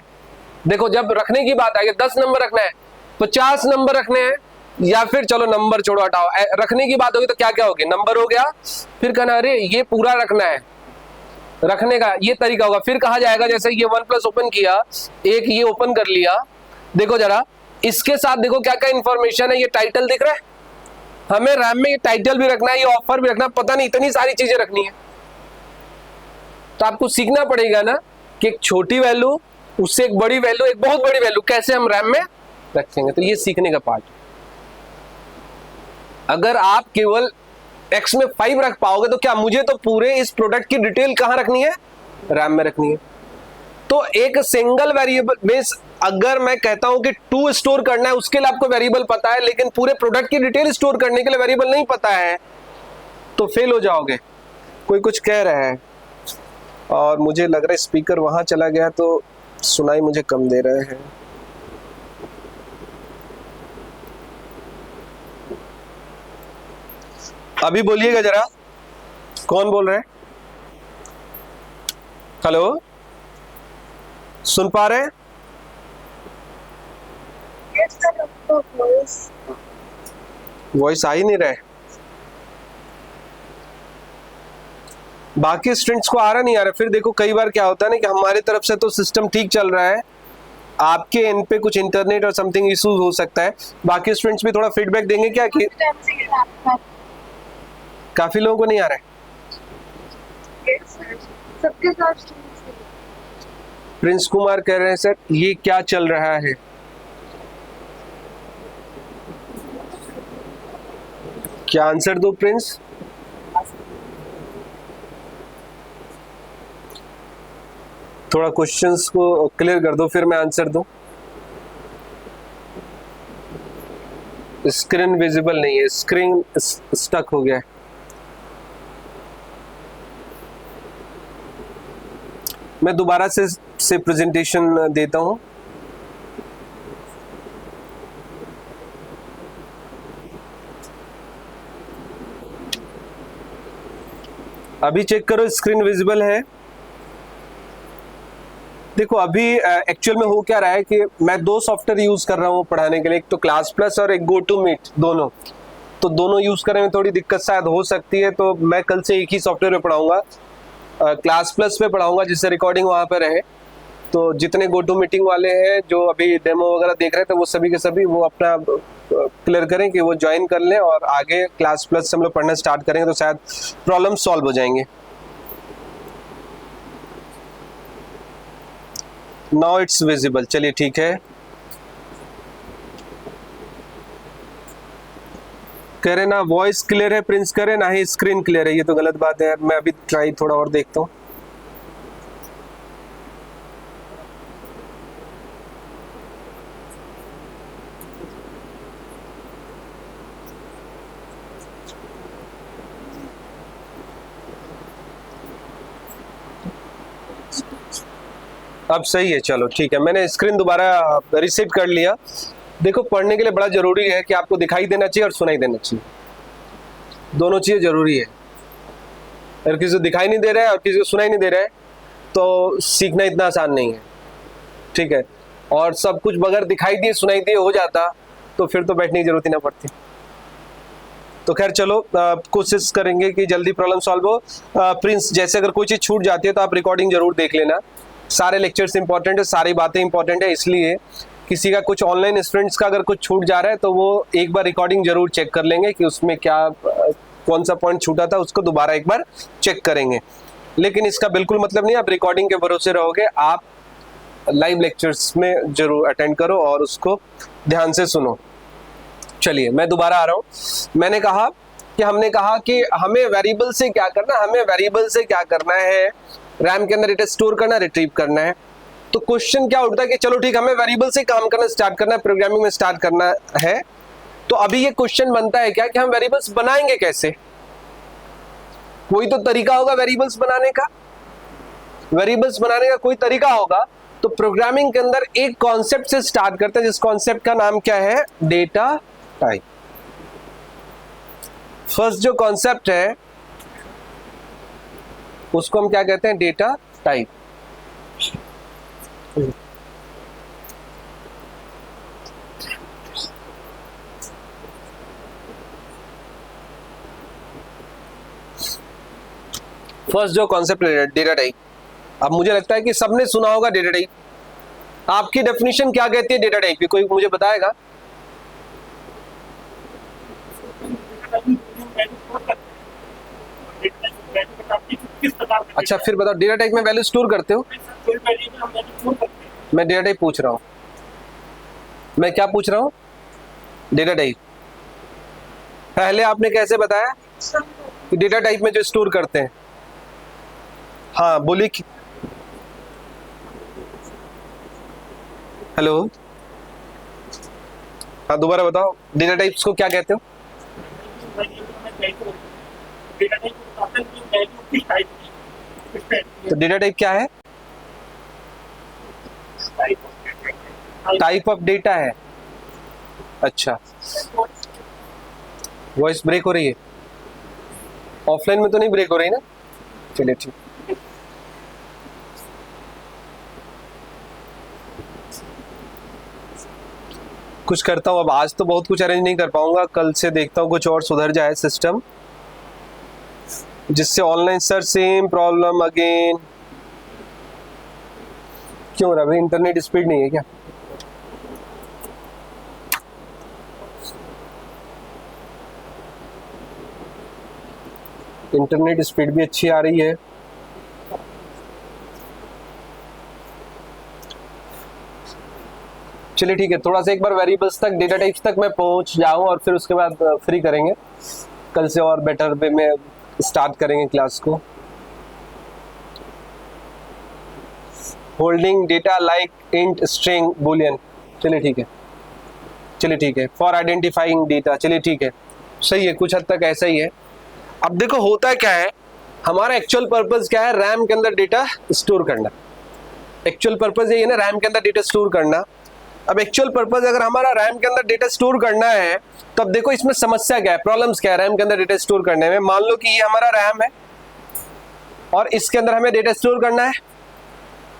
देखो जब रखने की बात आई 10 नंबर रखना है, 50 नंबर रखने हैं, या फिर चलो नंबर छोड़ो हटाओ, रखने की बात होगी तो क्या क्या होगी? नंबर हो गया, फिर कहना अरे ये पूरा रखना है, रखने का ये तरीका होगा। फिर कहा जाएगा जैसे ये 1+ ओपन किया, एक ये ओपन कर लिया, देखो जरा इसके साथ देखो क्या क्या इंफॉर्मेशन है। ये टाइटल दिख रहा है, हमें रैम में ये टाइटल भी रखना है, ये ऑफर भी रखना है, पता नहीं इतनी सारी चीजें रखनी है। तो आपको सीखना पड़ेगा ना कि एक छोटी वैल्यू, उससे एक बड़ी वैल्यू, एक बहुत बड़ी वैल्यू कैसे हम रैम में रखेंगे। तो ये सीखने का पार्ट। अगर आप केवल x में 5 रख पाओगे तो क्या मुझे तो पूरे इस प्रोडक्ट की डिटेल कहां रखनी है? रैम में रखनी है। तो एक सिंगल वेरिएबल बेस, अगर मैं कहता हूं कि 2 स्टोर करना है, उसके लिए आपको वेरिएबल पता है, लेकिन पूरे प्रोडक्ट की डिटेल स्टोर करने के लिए वेरिएबल नहीं पता है, तो फेल हो जाओगे। कोई कुछ कह रहा है और मुझे लग रहा है स्पीकर वहां चला गया तो सुनाई मुझे कम दे रहे हैं। अभी बोलिएगा जरा, कौन बोल रहे हैं? हेलो, सुन पा रहे हैं? वॉइस आ ही नहीं रहे। बाकी स्टूडेंट्स को आ रहा नहीं आ रहा। फिर देखो कई बार क्या होता है ना कि हमारी तरफ से तो सिस्टम ठीक चल रहा है, आपके एंड पे कुछ इंटरनेट और समथिंग इश्यूज हो सकता है। बाकी स्टूडेंट्स भी थोड़ा फीडबैक देंगे क्या कि काफी लोगों को नहीं आ रहा है? प्रिंस कुमार कह रहे हैं सर ये क्या चल रहा है? क्या आंसर दो प्रिंस? थोड़ा क्वेश्चंस को क्लियर कर दो फिर मैं आंसर दूं। स्क्रीन विजिबल नहीं है, स्क्रीन स्टक हो गया है। मैं दोबारा से प्रेजेंटेशन देता हूं। अभी चेक करो स्क्रीन विजिबल है। देखो अभी एक्चुअल में हो क्या रहा है कि मैं 2 सॉफ्टवेयर यूज कर रहा हूँ पढ़ाने के लिए, एक तो क्लास प्लस और एक GoToMeet, दोनों। तो दोनों यूज करने में थोड़ी दिक्कत शायद हो सकती है, तो मैं कल से एक ही सॉफ्टवेयर पे पढ़ाऊंगा, क्लास प्लस पे पढ़ाऊंगा, जिससे रिकॉर्डिंग वहां पे रहे। तो जितने GoToMeeting वाले हैं जो अभी डेमो वगैरह देख रहे थे वो सभी के सभी वो अपना क्लियर करें कि वो ज्वाइन कर लें, और आगे क्लास प्लस से हम लोग पढ़ना स्टार्ट करेंगे तो शायद प्रॉब्लम सॉल्व हो जाएंगे। नाउ इट्स विजिबल, चलिए ठीक है। कह रहे ना वॉइस क्लियर है प्रिंस, करे ना ही स्क्रीन क्लियर है, ये तो गलत बात है यार। मैं अभी ट्राई थोड़ा और देखता हूँ। अब सही है, चलो ठीक है। मैंने स्क्रीन दोबारा रिसेट कर लिया। देखो पढ़ने के लिए बड़ा जरूरी है कि आपको दिखाई देना चाहिए और सुनाई देना चाहिए, दोनों चीजें जरूरी है। अगर किसी को दिखाई नहीं दे रहा है और किसी को सुनाई नहीं दे रहा है तो सीखना इतना आसान नहीं है, ठीक है। और सब कुछ बगैर दिखाई दिए सुनाई दिए हो जाता तो फिर तो बैठने की जरूरत ही ना पड़ती। तो खैर चलो कोशिश करेंगे कि जल्दी प्रॉब्लम सॉल्व हो। प्रिंस जैसे अगर कोई चीज छूट जाती है तो आप रिकॉर्डिंग जरूर देख लेना। सारे लेक्चर्स इंपॉर्टेंट है, सारी बातें इंपॉर्टेंट है, इसलिए किसी का कुछ ऑनलाइन स्टूडेंट्स का अगर कुछ छूट जा रहा है तो वो एक बार रिकॉर्डिंग जरूर चेक कर लेंगे कि उसमें क्या कौन सा पॉइंट छूटा था, उसको दोबारा एक बार चेक करेंगे। लेकिन इसका बिल्कुल मतलब नहीं आप रिकॉर्डिंग के भरोसे रहोगे, आप लाइव लेक्चर्स में जरूर अटेंड करो और उसको ध्यान से सुनो। चलिए मैं दोबारा आ रहा हूँ। मैंने कहा कि हमने कहा कि हमें वेरिएबल से क्या करना, हमें वेरिएबल से क्या करना है, रैम के अंदर डेटा स्टोर करना, रिट्रीव करना है। तो क्वेश्चन क्या उठता है कि चलो ठीक, हमें वेरिएबल से काम करना स्टार्ट करना है, प्रोग्रामिंग में स्टार्ट करना है। तो अभी ये क्वेश्चन बनता है क्या कि हम वेरिएबल्स बनाएंगे कैसे? कोई तो तरीका होगा वेरिएबल्स बनाने का, वेरिएबल्स बनाने का कोई तरीका होगा। तो प्रोग्रामिंग के अंदर एक कॉन्सेप्ट से स्टार्ट करते हैं, जिस कॉन्सेप्ट का नाम क्या है, डेटा टाइप। फर्स्ट जो कॉन्सेप्ट है उसको हम क्या कहते हैं, डेटा टाइप। फर्स्ट जो कॉन्सेप्ट है डेटा टाइप। अब मुझे लगता है कि सबने सुना होगा डेटा टाइप। आपकी डेफिनेशन क्या कहती है डेटा टाइप की, कोई मुझे बताएगा? अच्छा फिर बताओ, डेटा टाइप में वैल्यू स्टोर करते हो? मैं डेटा टाइप पूछ रहा हूं, मैं क्या पूछ रहा हूं, डेटा टाइप। पहले आपने कैसे बताया कि डेटा टाइप में जो स्टोर करते हैं? हाँ बोली, हेलो, हाँ दोबारा बताओ, डेटा टाइप्स को क्या कहते हो? तो डेटा टाइप क्या है? टाइप ऑफ डेटा है। अच्छा, वॉइस ब्रेक हो रही है? ऑफलाइन में तो नहीं ब्रेक हो रही ना? चलिए ठीक। कुछ करता हूँ, अब आज तो बहुत कुछ अरेंज नहीं कर पाऊंगा, कल से देखता हूँ कुछ और सुधर जाए सिस्टम, जिससे online sir same problem again. क्यों रहा भाई, इंटरनेट स्पीड नहीं है क्या? इंटरनेट स्पीड भी अच्छी आ रही है। चलिए ठीक है, थोड़ा सा एक बार वेरिएबल्स तक, डेटा टाइप्स तक मैं पहुंच जाऊं और फिर उसके बाद फ्री करेंगे, कल से और बेटर वे में स्टार्ट करेंगे क्लास को। Holding data like int, string, Boolean. चलिए ठीक है, चलिए ठीक है, फॉर आइडेंटिफाइंग डेटा। चलिए ठीक है, सही है, कुछ हद तक ऐसा ही है। अब देखो होता क्या है, हमारा एक्चुअल पर्पस क्या है, रैम के अंदर डेटा स्टोर करना। एक्चुअल पर्पस यही है ना, रैम के अंदर डेटा स्टोर करना। अब एक्चुअल पर्पस अगर हमारा रैम के अंदर डेटा स्टोर करना है, तो अब देखो इसमें समस्या क्या है, प्रॉब्लम्स क्या है रैम के अंदर डेटा स्टोर करने में। मान लो कि ये हमारा रैम है और इसके अंदर हमें डेटा स्टोर करना है।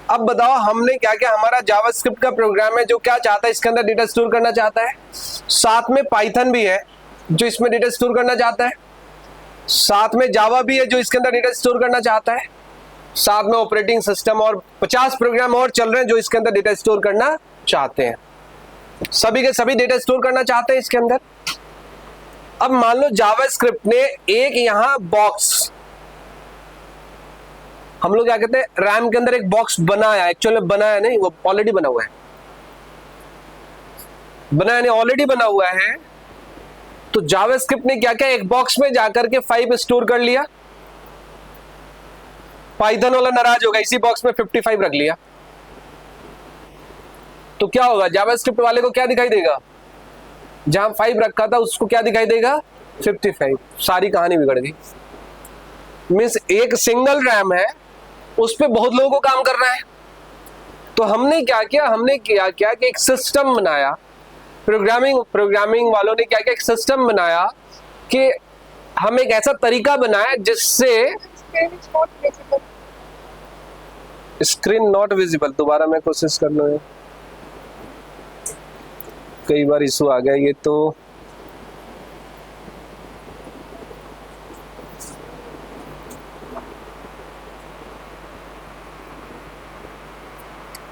अब बताओ हमने क्या क्या, हमारा जावास्क्रिप्ट का प्रोग्राम है जो क्या चाहता है, इसके अंदर डेटा स्टोर करना चाहता है। साथ में पाइथन भी है जो इसमें डेटा स्टोर करना चाहता है। साथ में जावा भी है जो इसके अंदर डेटा स्टोर करना चाहता है। साथ में ऑपरेटिंग सिस्टम और 50 प्रोग्राम और चल रहे हैं जो इसके अंदर डेटा स्टोर करना चाहते हैं। सभी के सभी डेटा स्टोर करना चाहते हैं इसके अंदर। अब मान लो जावास्क्रिप्ट ने एक यहां बॉक्स, हम लोग क्या कहते हैं, रैम के अंदर एक बॉक्स बनाया, एक्चुअली बनाया नहीं, वो ऑलरेडी बना हुआ है, बनाया नहीं ऑलरेडी बना हुआ है। तो जावास्क्रिप्ट ने क्या क्या, एक बॉक्स में जाकर के 5 स्टोर कर लिया, पाइथन वाला नाराज होगा, इसी बॉक्स में 55 रख लिया। तो क्या होगा, जावास्क्रिप्ट वाले को क्या दिखाई देगा, जहां 5 रखा था उसको क्या दिखाई देगा, 55। सारी कहानी बिगड़ गई। मीन्स एक सिंगल रैम है, उस पर बहुत लोगों को काम करना है। तो हमने क्या किया, हमने किया क्या कि एक सिस्टम बनाया, प्रोग्रामिंग वालों ने क्या किया, एक सिस्टम बनाया कि हम एक ऐसा तरीका बनाया जिससे स्क्रीन नॉट विजिबल। दोबारा मैं कोशिश कर लो, कई बार इशू आ गया ये तो।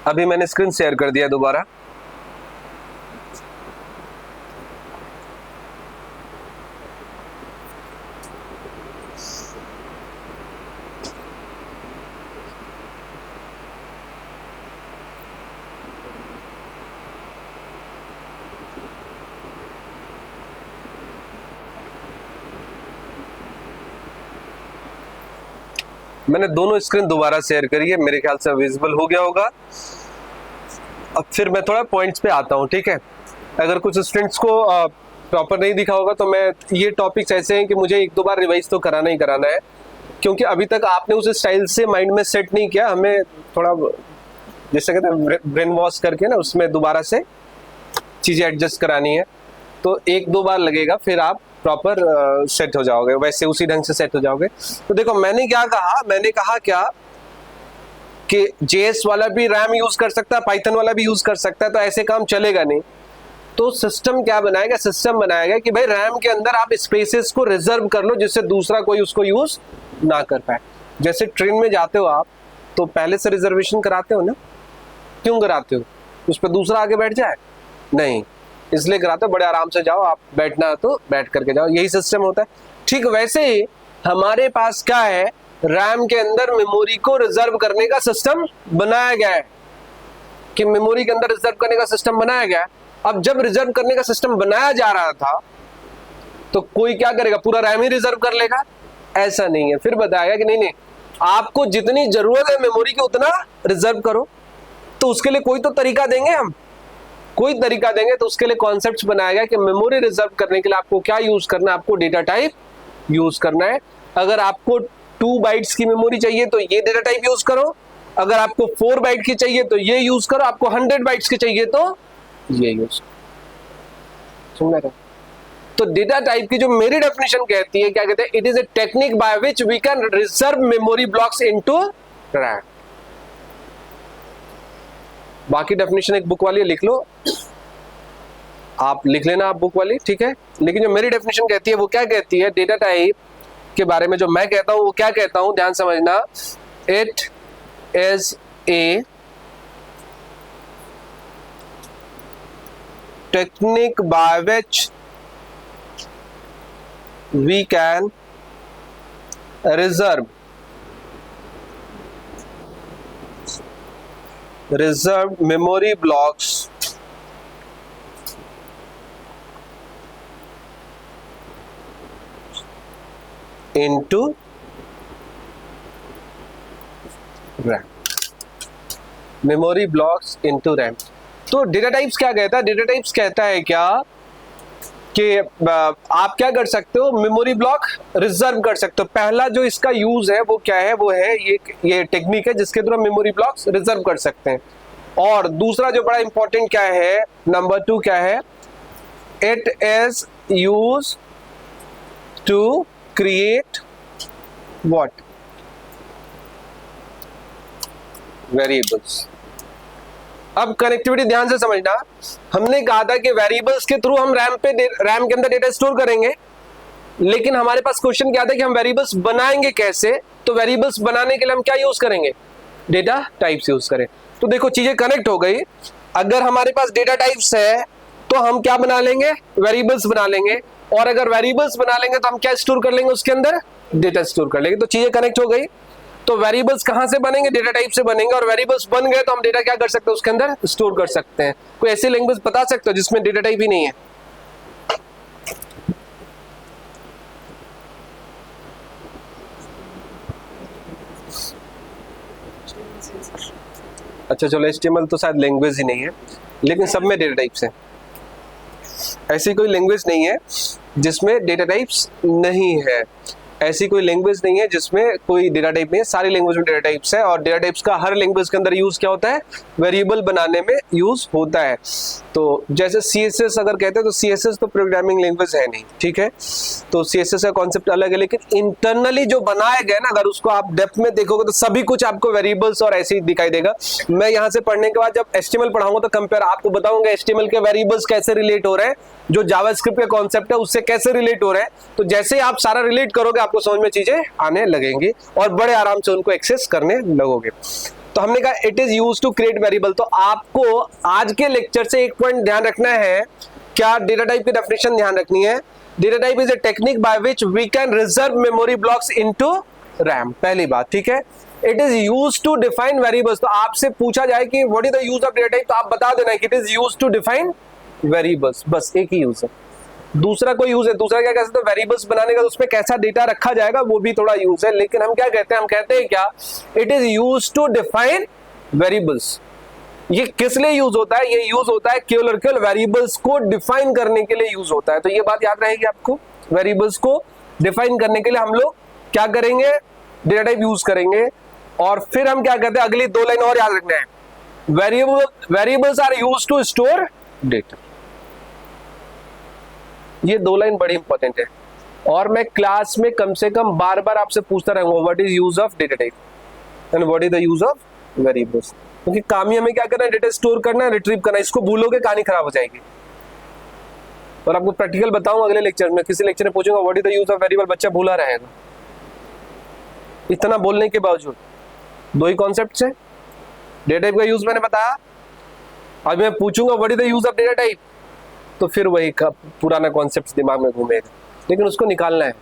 अभी मैंने स्क्रीन शेयर कर दिया दोबारा। मैंने दोनों स्क्रीन दोबारा शेयर करी है, मेरे ख्याल से विजिबल हो गया होगा। अब फिर मैं थोड़ा पॉइंट्स पे आता हूँ, ठीक है। अगर कुछ स्टूडेंट्स को प्रॉपर नहीं दिखा होगा तो मैं, ये टॉपिक्स ऐसे हैं कि मुझे एक दो बार रिवाइज तो कराना ही कराना है, क्योंकि अभी तक आपने उस स्टाइल से माइंड में सेट नहीं किया। हमें थोड़ा जैसे कहते हैं ब्रेन वॉश करके ना उसमें दोबारा से चीजें एडजस्ट करानी है, तो एक दो बार लगेगा, फिर आप प्रॉपर सेट हो जाओगे, वैसे उसी ढंग से सेट हो जाओगे। तो देखो मैंने क्या कहा, मैंने कहा क्या कि जेएस वाला भी रैम यूज कर सकता है, पाइथन वाला भी यूज कर सकता है, तो ऐसे काम चलेगा नहीं। तो सिस्टम क्या बनाएगा, सिस्टम बनाएगा कि भाई रैम के अंदर आप स्पेसेस को रिजर्व कर लो जिससे दूसरा कोई उसको यूज ना कर पाए। जैसे ट्रेन में जाते हो आप तो पहले से रिजर्वेशन कराते हो ना, क्यों कराते हो? उस पर दूसरा आगे बैठ जाए? नहीं, इसलिए कराते हो बड़े आराम से जाओ, आप बैठना है तो बैठ करके जाओ, यही सिस्टम होता है। ठीक वैसे ही हमारे पास क्या है, रैम के अंदर मेमोरी को रिजर्व करने का सिस्टम बनाया गया है, कि मेमोरी के अंदर रिजर्व करने का सिस्टम बनाया गया है। अब जब रिजर्व करने का सिस्टम बनाया जा रहा था तो कोई क्या करेगा, पूरा रैम ही रिजर्व कर लेगा? ऐसा नहीं है। फिर बताया कि नहीं, आपको जितनी जरूरत है मेमोरी की उतना रिजर्व करो। तो उसके लिए कोई तो तरीका देंगे, हम कोई तरीका देंगे। तो उसके लिए कॉन्सेप्ट्स बनाया गया कि मेमोरी रिजर्व करने के लिए आपको क्या यूज करना है, आपको डेटा टाइप यूज करना है। अगर आपको 2 बाइट्स की मेमोरी चाहिए तो ये डेटा टाइप यूज करो, अगर आपको 4 बाइट की चाहिए तो ये यूज करो, आपको 100 बाइट्स की चाहिए तो ये यूज सुन रहे। तो डेटा टाइप की जो मेरी डेफिनेशन कहती है, क्या कहते हैं, it is a technique by which we can reserve memory blocks into RAM. बाकी डेफिनेशन एक बुक वाली है, लिख लो, आप लिख लेना आप बुक वाली, ठीक है। लेकिन जो मेरी डेफिनेशन कहती है वो क्या कहती है, डेटा टाइप के बारे में जो मैं कहता हूं वो क्या कहता हूं, ध्यान समझना। It is a technique by which we can reserve memory blocks into RAM, memory blocks into RAM। तो डेटा टाइप्स क्या कहता है, डेटा टाइप्स कहता है क्या कि आप क्या कर सकते हो, मेमोरी ब्लॉक रिजर्व कर सकते हो। पहला जो इसका यूज है वो क्या है, वो है ये टेक्निक है जिसके द्वारा मेमोरी ब्लॉक्स रिजर्व कर सकते हैं। और दूसरा जो बड़ा इंपॉर्टेंट क्या है, नंबर 2 क्या है, it is use to create what, variables. अब कनेक्टिविटी ध्यान से समझना, हमने कहा था कि वेरिएबल्स के थ्रू हम रैम के अंदर डेटा स्टोर करेंगे, लेकिन हमारे पास क्वेश्चन क्या था कि हम वेरिएबल्स बनाएंगे कैसे। तो वेरिएबल्स बनाने के लिए हम क्या यूज करेंगे, डेटा टाइप्स यूज करें। तो देखो चीजें कनेक्ट हो गई। अगर हमारे पास डेटा टाइप्स है तो हम क्या बना लेंगे, वेरिएबल्स बना लेंगे, और अगर वेरिएबल्स बना लेंगे तो हम क्या स्टोर कर लेंगे, उसके अंदर डेटा स्टोर कर लेंगे। तो चीजें कनेक्ट हो गई। तो वेरिएबल्स कहां से बनेंगे, डेटा टाइप से बनेंगे, और वेरिएबल्स बन गए तो हम डेटा क्या कर सकते हैं, उसके अंदर स्टोर कर सकते हैं। कोई ऐसी लैंग्वेज बता सकते हो जिसमें डेटा टाइप ही नहीं है? अच्छा चलो, HTML तो शायद लैंग्वेज ही नहीं है, लेकिन सब में डेटा टाइप्स है। ऐसी कोई लैंग्वेज नहीं है जिसमें डेटा टाइप्स नहीं है, ऐसी कोई लैंग्वेज नहीं है जिसमें कोई डेटा टाइप नहीं है, सारी लैंग्वेज में डेटा टाइप्स है। और डेटा टाइप्स का हर लैंग्वेज के अंदर यूज क्या होता है, वेरिएबल बनाने में यूज होता है। तो जैसे CSS अगर कहते हैं तो CSS तो प्रोग्रामिंग लैंग्वेज है नहीं, ठीक है। तो CSS का कॉन्सेप्ट अलग है, लेकिन इंटरनली जो बनाया गया ना, अगर उसको आप डेप्थ में देखोगे तो सभी कुछ आपको वेरिएबल्स और ऐसे ही दिखाई देगा। मैं यहाँ से पढ़ने के बाद जब HTML पढ़ाऊंगा तो कंपेयर आपको बताऊंगा HTML के वेरिएबल्स कैसे रिलेट हो रहे हैं, जो जावास्क्रिप्ट के कॉन्सेप्ट है उससे कैसे रिलेट हो रहे हैं। तो जैसे आप सारा रिलेट करोगे आपको समझ में चीजें आने लगेंगी और बड़े आराम से उनको एक्सेस करने लगोगे। तो हमने कहा it is used to create variable. तो आपको आज के लेक्चर से एक पॉइंट ध्यान रखना है, क्या डेटा टाइप की डेफिनेशन ध्यान रखनी है। Data type is a technique by which we can reserve memory blocks into RAM, पहली बात, ठीक है। It is used to define variables. तो आपसे पूछा जाए कि what is the use of data type, तो आप बता देना कि it is used to define variables, बस एक ही यूज है। दूसरा कोई यूज है, दूसरा क्या कह सकते हैं वेरिएबल्स बनाने का, तो उसमें कैसा डेटा रखा जाएगा वो भी थोड़ा यूज है। लेकिन हम क्या कहते हैं, हम कहते हैं क्या, it is use to define variables. ये किस लिए यूज होता है, ये यूज होता है केवल और केवल वेरिएबल्स को डिफाइन करने के लिए यूज होता है। तो ये बात याद रहेगी आपको, वेरिएबल्स को डिफाइन करने के लिए हम लोग क्या करेंगे, डेटा टाइप यूज करेंगे। और फिर हम क्या कहते हैं, अगली 2 लाइन और याद रखना है, variables are use to store data. ये 2 लाइन बड़ी इंपॉर्टेंट है और मैं क्लास में कम से कम बार बार आपसे पूछता रहूंगा, what is use of data type and what is the use of variables. क्योंकि काम ही हमें क्या करना है, डेटा स्टोर करना है, रिट्रीव करना है। इसको भूलोगे कहानी खराब हो जाएगी। और आपको प्रैक्टिकल बताऊंगा अगले लेक्चर में, किसी लेक्चर में पूछूंगा what is the use of variable, बच्चा भूला रहेगा। इतना बोलने के बावजूद 2 ही कॉन्सेप्ट है, डेटा टाइप का यूज मैंने बताया, अब मैं पूछूंगा what is the use of data type, तो फिर वही पुराना कॉन्सेप्ट दिमाग में घूमेगा, लेकिन उसको निकालना है।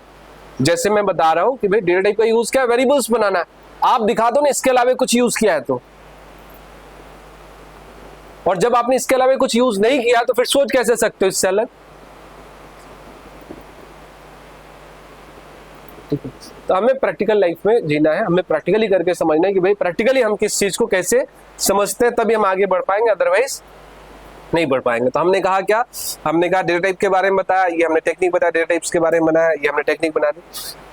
जैसे मैं बता रहा हूं कि भाई डेटा टाइप का यूज क्या है, वेरिएबल्स बनाना है। आप दिखा दो ना इसके अलावा कुछ यूज किया है तो, और जब आपने इसके अलावा कुछ यूज नहीं किया तो फिर सोच कैसे सकते हो इससे अलग। तो हमें प्रैक्टिकल लाइफ में जीना है, हमें प्रैक्टिकली करके समझना है कि भाई प्रैक्टिकली हम किस चीज को कैसे समझते हैं, तभी हम आगे बढ़ पाएंगे, अदरवाइज नहीं बढ़ पाएंगे। तो हमने कहा क्या, हमने कहा डेटा टाइप के बारे में बताया, ये हमने टेक्निक बताया, डेटा टाइप्स के बारे में बनाया, ये हमने टेक्निक बना दी।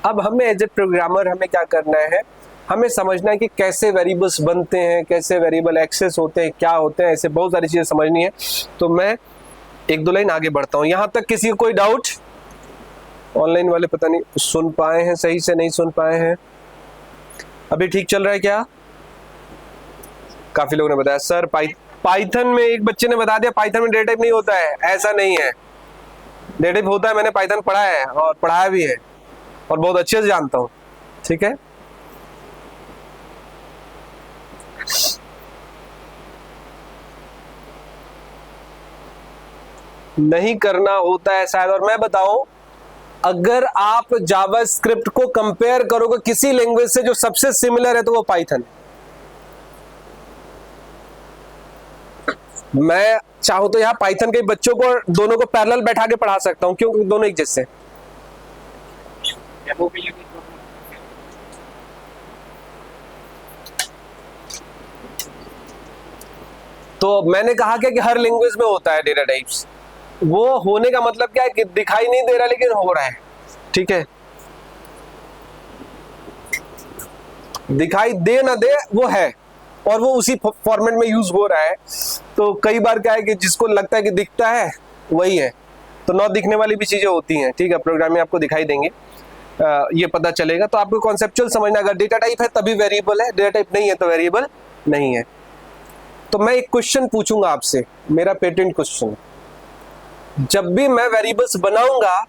अब हमें एज ए प्रोग्रामर हमें क्या करना है, हमें समझना है कि कैसे वेरिएबल्स बनते हैं, कैसे वेरिएबल एक्सेस होते हैं, क्या होते हैं, ऐसे बहुत सारी चीजें समझनी है। तो मैं 1-2 लाइन आगे बढ़ता हूं। यहां तक किसी को कोई डाउट? ऑनलाइन वाले पता नहीं सुन पाए हैं सही से, नहीं सुन पाए हैं, अभी ठीक चल रहा है क्या? काफी लोगों ने बताया सर पाइथन में, एक बच्चे ने बता दिया पाइथन में डेटा टाइप नहीं होता है। ऐसा नहीं है, डेटा टाइप होता है, मैंने पाइथन पढ़ा है और पढ़ाया भी है और बहुत अच्छे से जानता हूं, ठीक है। नहीं करना होता है शायद। और मैं बताऊं, अगर आप जावास्क्रिप्ट को कंपेयर करोगे किसी लैंग्वेज से जो सबसे सिमिलर है तो वो पाइथन। मैं चाहूं तो यहाँ पाइथन के बच्चों को दोनों को पैरेलल बैठा के पढ़ा सकता हूं, क्योंकि दोनों एक जैसे। तो मैंने कहा क्या कि हर लैंग्वेज में होता है डेटा टाइप्स। वो होने का मतलब क्या है कि दिखाई नहीं दे रहा लेकिन हो रहा है, ठीक है। दिखाई दे ना दे वो है, और वो उसी फॉर्मेट में यूज हो रहा है। तो कई बार क्या है कि जिसको लगता है कि दिखता है वही है, तो न दिखने वाली भी चीजें होती हैं, ठीक है। प्रोग्राम में आपको दिखाई देंगे, ये पता चलेगा। तो आपको कॉन्सेप्चुअल समझना, अगर डेटा टाइप है तभी वेरिएबल है, डेटा टाइप नहीं है तो वेरिएबल नहीं है। तो मैं एक क्वेश्चन पूछूंगा आपसे, मेरा पेटेंट क्वेश्चन। जब भी मैं वेरिएबल्स बनाऊंगा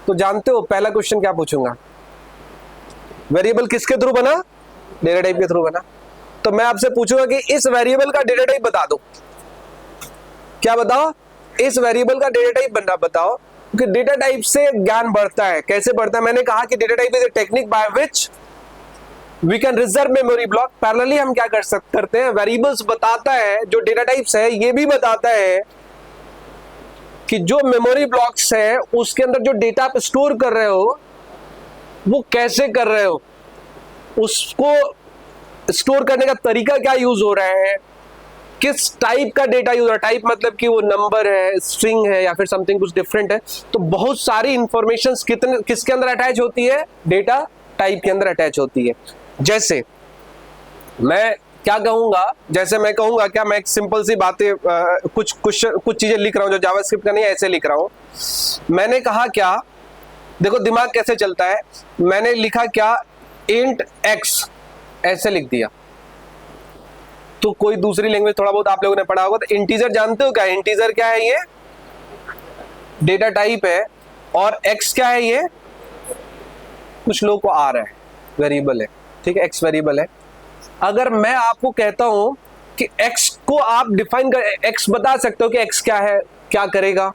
तो जानते हो पहला क्वेश्चन क्या पूछूंगा, वेरिएबल किसके थ्रू बना, डेटा टाइप के थ्रू बना। तो मैं आपसे पूछूंगा कि इस वेरिएबल का डेटा टाइप बता दो। क्या बताओ, इस वेरिएबल का डेटा टाइप बनना बताओ, क्योंकि डेटा टाइप से ज्ञान बढ़ता है। कैसे बढ़ता है, मैंने कहा कि data type is a technique by which we can reserve memory block. Parallelly हम क्या करते हैं, वेरिएबल्स बताता है, जो डेटा टाइप्स है ये भी बताता है कि जो मेमोरी ब्लॉक्स है उसके अंदर जो डेटा आप स्टोर कर रहे हो वो कैसे कर रहे हो, उसको स्टोर करने का तरीका क्या यूज हो रहा है, किस टाइप का डेटा यूज हो रहा है। टाइप मतलब कि वो नंबर है, स्ट्रिंग है, या फिर समथिंग कुछ डिफरेंट है। तो बहुत सारी इंफॉर्मेशन किसके अंदर अटैच होती है, डेटा टाइप के अंदर अटैच होती है। जैसे मैं क्या कहूंगा, जैसे मैं कहूंगा क्या, मैं एक सिंपल सी बातें कुछ चीजें लिख रहा हूं जो जावास्क्रिप्ट का नहीं है, ऐसे लिख रहा हूं। मैंने कहा क्या, देखो दिमाग कैसे चलता है, मैंने लिखा क्या, इंट x, ऐसे लिख दिया। तो कोई दूसरी लैंग्वेज थोड़ा बहुत आप लोगों ने पढ़ा होगा, तो इंटीजर जानते हो क्या, इंटीजर क्या है, ये डेटा टाइप है, और x क्या है, ये कुछ लोगों को आ रहा है, वेरिएबल है, ठीक है, x वेरिएबल है। अगर मैं आपको कहता हूं कि x को आप डिफाइन कर, x बता सकते हो कि x क्या है, क्या करेगा।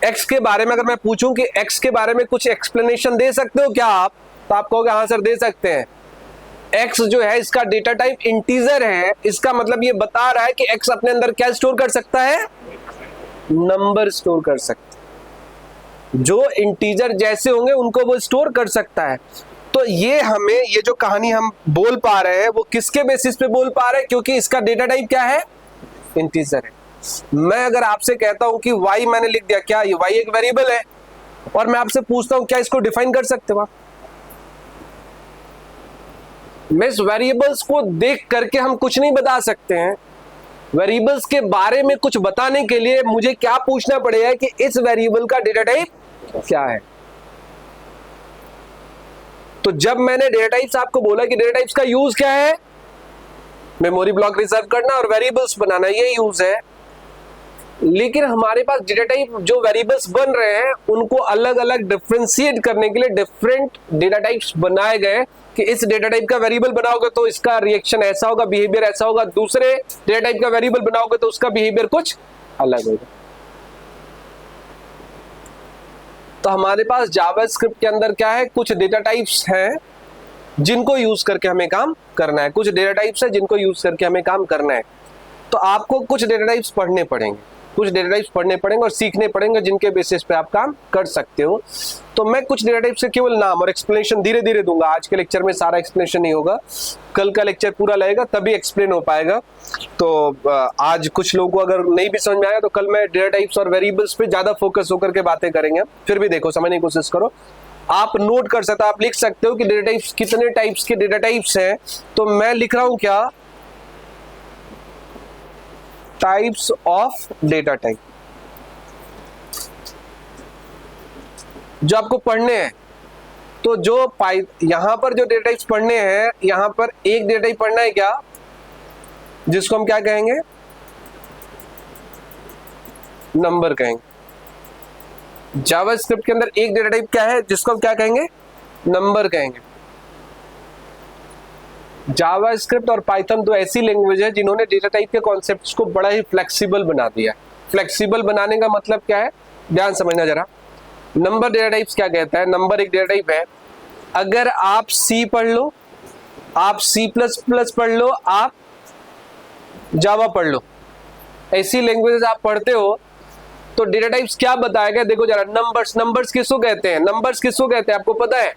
x के बारे में अगर मैं पूछूं कि x के बारे में कुछ एक्सप्लेनेशन दे सकते हो क्या आप, तो आप कहोगे हाँ सर दे सकते हैं। x जो है इसका डेटा टाइप इंटीजर है, इसका मतलब ये बता रहा है कि x अपने अंदर क्या स्टोर कर सकता है, नंबर स्टोर कर सकता है। जो इंटीजर जैसे होंगे उनको वो स्टोर कर सकता है। तो ये हमें, ये जो कहानी हम बोल पा रहे हैं वो किसके बेसिस पे बोल पा रहे हैं, क्योंकि इसका डेटा टाइप क्या है, इंटीजर है। मैं अगर आपसे कहता हूं कि y मैंने लिख दिया, क्या ये y एक वेरिएबल है, और मैं आपसे पूछता हूं क्या इसको डिफाइन कर सकते हो आप? मैं इस वेरिएबल्स को देख करके हम कुछ नहीं बता सकते हैं। वेरिएबल्स के बारे में कुछ बताने के लिए मुझे क्या पूछना पड़ेगा कि इस वेरिएबल का डेटा टाइप क्या है। तो जब मैंने डेटा टाइप्स आपको बोला कि डेटा टाइप्स का यूज क्या है, मेमोरी ब्लॉक रिजर्व करना और वेरिएबल्स बनाना, ये यूज है। लेकिन हमारे पास डेटा टाइप जो वेरिएबल्स बन रहे हैं उनको अलग अलग डिफरेंशिएट करने के लिए डिफरेंट डेटा टाइप्स बनाए गए कि इस डेटा टाइप का वेरिएबल बनाओगे तो इसका रिएक्शन ऐसा होगा, बिहेवियर ऐसा होगा, दूसरे डेटा टाइप का वेरिएबल बनाओगे तो उसका बिहेवियर कुछ अलग होगा। तो हमारे पास जावास्क्रिप्ट के अंदर क्या है, कुछ डेटा टाइप्स हैं जिनको यूज करके हमें काम करना है, कुछ डेटा टाइप्स है जिनको यूज करके हमें काम करना है। तो आपको कुछ डेटा टाइप्स पढ़ने पड़ेंगे, कुछ डेटा टाइप्स पढ़ने पड़ेंगे और सीखने पड़ेंगे जिनके बेसिस पे आप काम कर सकते हो। तो मैं कुछ डेटा टाइप्स के केवल नाम और एक्सप्लेनेशन धीरे धीरे दूंगा। आज के लेक्चर में सारा एक्सप्लेनेशन नहीं होगा, कल का लेक्चर पूरा लगेगा तभी एक्सप्लेन हो पाएगा। तो आज कुछ लोगों को अगर नहीं भी समझ में आएगा तो कल मैं डेटा टाइप्स और वेरिएबल्स पे ज्यादा फोकस होकर के बातें करेंगे। फिर भी देखो, समझने की कोशिश करो, आप नोट कर सकते हो, आप लिख सकते हो कि डेटा टाइप्स कितने टाइप्स के डेटा टाइप्स हैं। तो मैं लिख रहा हूं क्या, टाइप्स ऑफ डेटा टाइप, जो आपको पढ़ने हैं। तो जो यहां पर जो डेटा टाइप्स पढ़ने हैं, यहां पर एक डेटा टाइप पढ़ना है क्या, जिसको हम क्या कहेंगे, नंबर कहेंगे। जावास्क्रिप्ट के अंदर एक डेटा टाइप क्या है जिसको हम क्या कहेंगे, नंबर कहेंगे। जावास्क्रिप्ट और पाइथन दो ऐसी लैंग्वेज है जिन्होंने डेटा टाइप के कॉन्सेप्ट्स को बड़ा ही फ्लेक्सिबल बना दिया। फ्लेक्सिबल बनाने का मतलब क्या है, ध्यान समझना जरा। नंबर डेटा टाइप्स क्या कहता है, नंबर एक डेटा टाइप है। अगर आप सी पढ़ लो, आप C++ पढ़ लो, आप जावा पढ़ लो, ऐसी लैंग्वेजेस आप पढ़ते हो तो डेटा टाइप्स क्या बताएगा, देखो जरा। नंबर्स, नंबर्स किसको कहते हैं, नंबर्स किसको कहते हैं आपको पता है?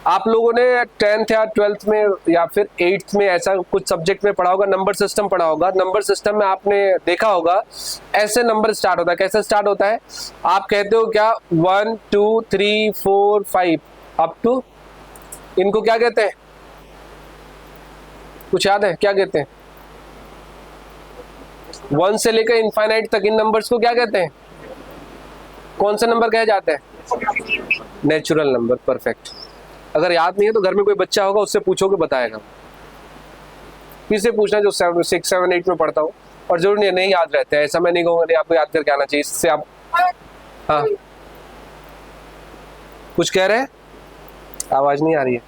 आप लोगों ने 10th या 12th में या फिर 8th में ऐसा कुछ सब्जेक्ट में पढ़ा होगा, नंबर सिस्टम पढ़ा होगा। नंबर सिस्टम में आपने देखा होगा ऐसे नंबर स्टार्ट होता है। कैसे स्टार्ट होता है, आप कहते हो क्या, 1 2 3 4 5 अप टू, इनको क्या कहते हैं, कुछ याद है क्या कहते हैं? 1 से लेकर इनफाइनाइट तक इन नंबर्स को क्या कहते हैं, कौन सा नंबर कहे जाते हैं, नेचुरल नंबर। परफेक्ट। अगर याद नहीं है तो घर में कोई बच्चा होगा उससे पूछोगे बताएगा। किससे पूछना जो 6 7 8 में पढ़ता हूँ, और जरूर नहीं याद रहता है, ऐसा मैं नहीं कहूँगा, नहीं आपको याद करके आना चाहिए। इससे आप, हाँ कुछ कह रहे हैं, आवाज नहीं आ रही है।